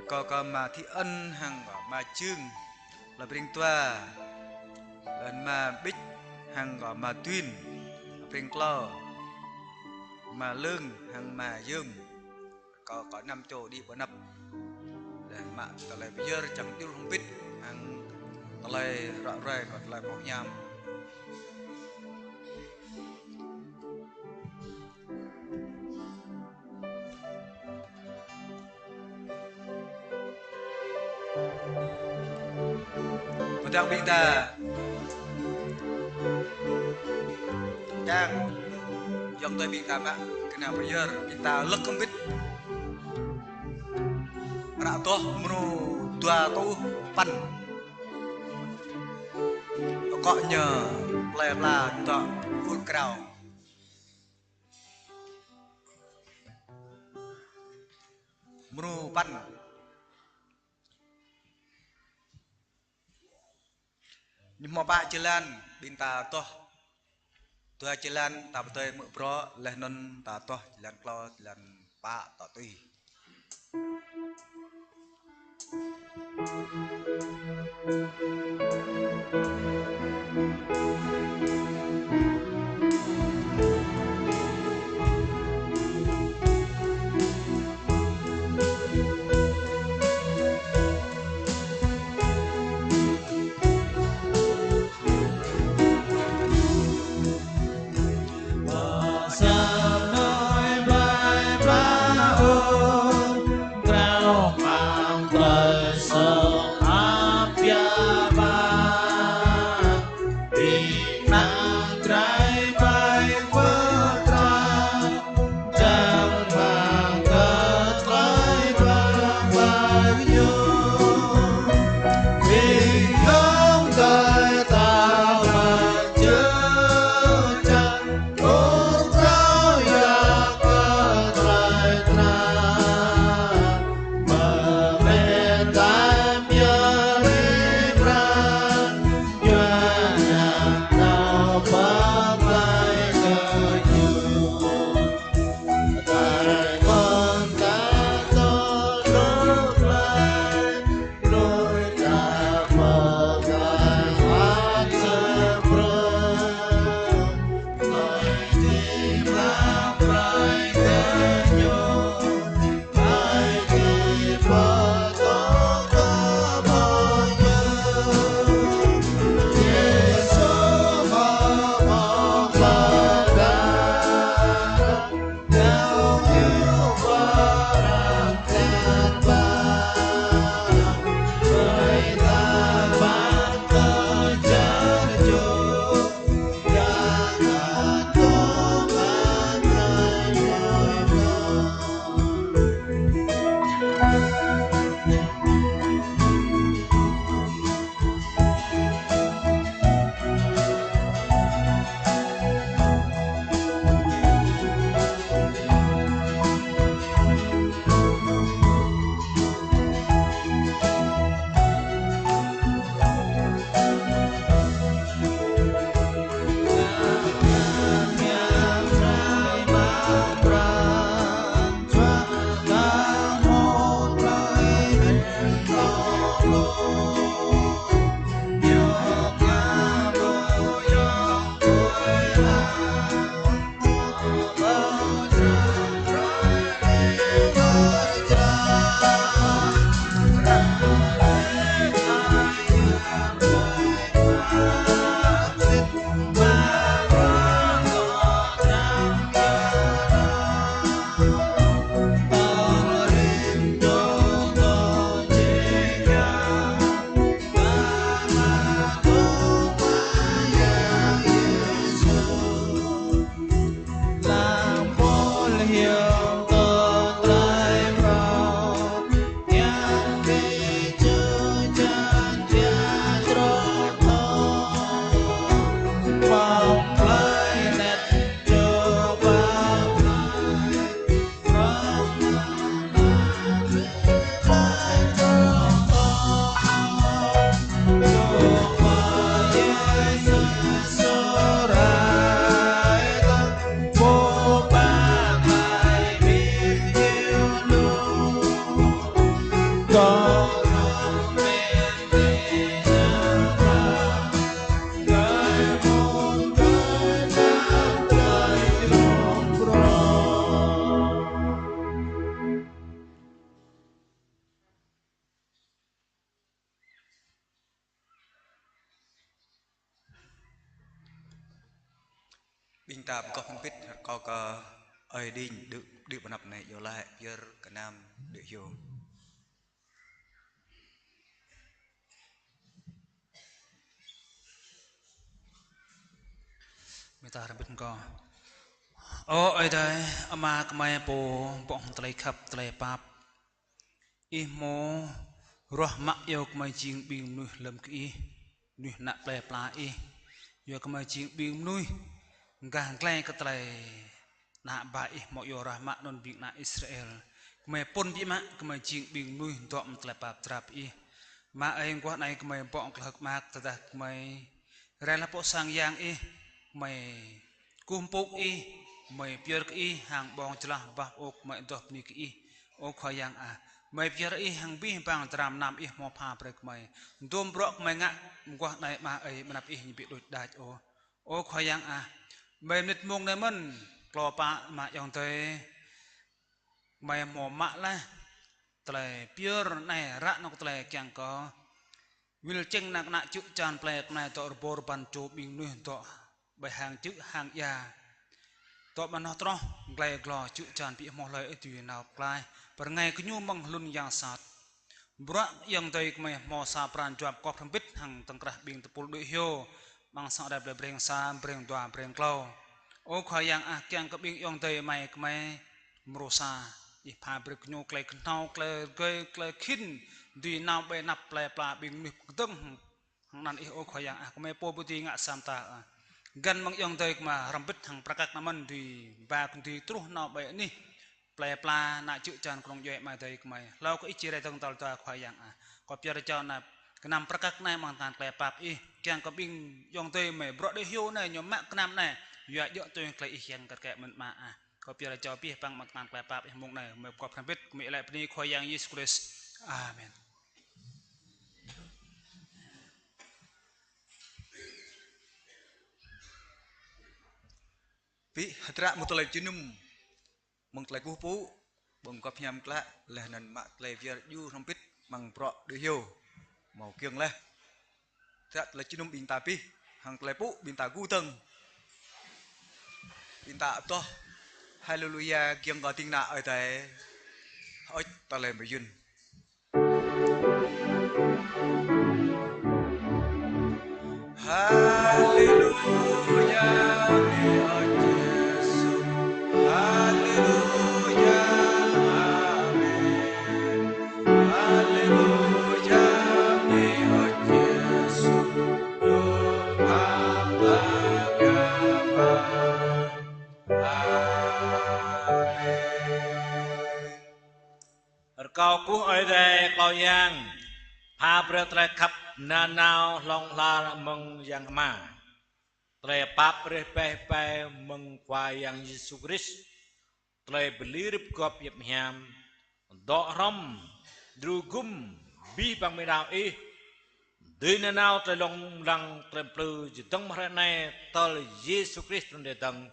có mà thi ân hàng mà chương là bring toa lần mà bích hàng mà tuyên bring clo mà lưng hàng mà dương có năm chỗ đi bữa nắp để mà tao lại bây giờ chẳng tiêu không biết hàng tao lại rõ ràng còn lại bỏ nhầm một đang bình ta đang dòng tôi bình ta mà cái nào bây giờ bình ta lắc không biết rạ to menu tua tu pan có nhờ là to phun cào menu pan nhưng mà ba jalan binta toh tua jalan ta betul mu pro leh non ta toh jalan klo jalan pa ta tui Be bình tạm có không biết có ở đình được bản nạp này vô lại giờ cả nam được vô người ta làm biết có ở đây mà cái máy bộ bọn tây khắp tây pap mô roh mak yêu cái máy chiên bình nuôi làm cái nuôi nạp tây pla yêu cái máy chiên bình nuôi gang klei cái tây nạp bài mọi yêu roh mak non bình nạp Israel cái máy pon bị mak cái máy chiên bình nuôi dọm tây pap trap mà anh qua này cái máy bọn cái hắc mak ta cái máy ra là bộ sang yang máy kumpuk mày pier hàng bong celah bah ok mày doh ni ok khoyang mày pier hàng bi bang tram nam mo pha prek mày dom brok mày ngak gua nai ma manap ni bị đột đai ok khoyang mày nít mong này mình klo pa ma yong te mày mo ma la tle pier này rak nok tle kyang ko wil cheng nak nak chuk chan plek nai to bor ban chu bing nuih to bài hàng chữ hàng ya tọt mà nó tròn glay glo chữ tràn bị mò lời tùy nào glay per ngày cứ nhung bằng lun yang sát bữa yang tây mày mò sa pran job có thằng biết hàng tầng krah bing tepul đuổi hiu bằng sa đẹp đẹp breng sa breng doa breng klau ô khoai yang kyang cái bing yang tây mày mrosa pha brek nyu klay knau klay khin tùy nào bay nắp play pla bing nip tưng hàng nan ô khoai yang mày po buti ngạ sam ta gan mang yang tây mà rambit hàng prakak naman di ba công ty truh nào vậy ni play pla na chữ chan trong dễ mà tây mày lâu có ít chia đây tông tàu ta khoai yang có phía cho là cái năm prakak này mang tàn play pap kyang có bing yang tây mày bro de hiu này nhóm mạng cái năm này dọa dọa tôi klay yang cái kẹt mình mà có phía cho phía bang mang tàn play pap mong này mày có rambit mày lại ni khoai yang Jesus Christ amen pi hatra mutalai junum mengklai kupu bengkap nyam kla leh nan mak klai vier yu rompit mang pro de hiu mau kieng leh trat la junum binta pi hang klai pu binta gu teng binta to hallelujah kieng ga ting na ở tại oi ta lên bây yun hallelujah Kau ku ở đây kau yang pha bret tre khắp na nào long la mong yang ma tre pap re pe mong qua yang Jesus Christ tre belirip gop yep hiam do rom drugum bi bang me dao đi na nào tre long lang tre plu ji tong ma này tol Jesus Christ trong đề tầng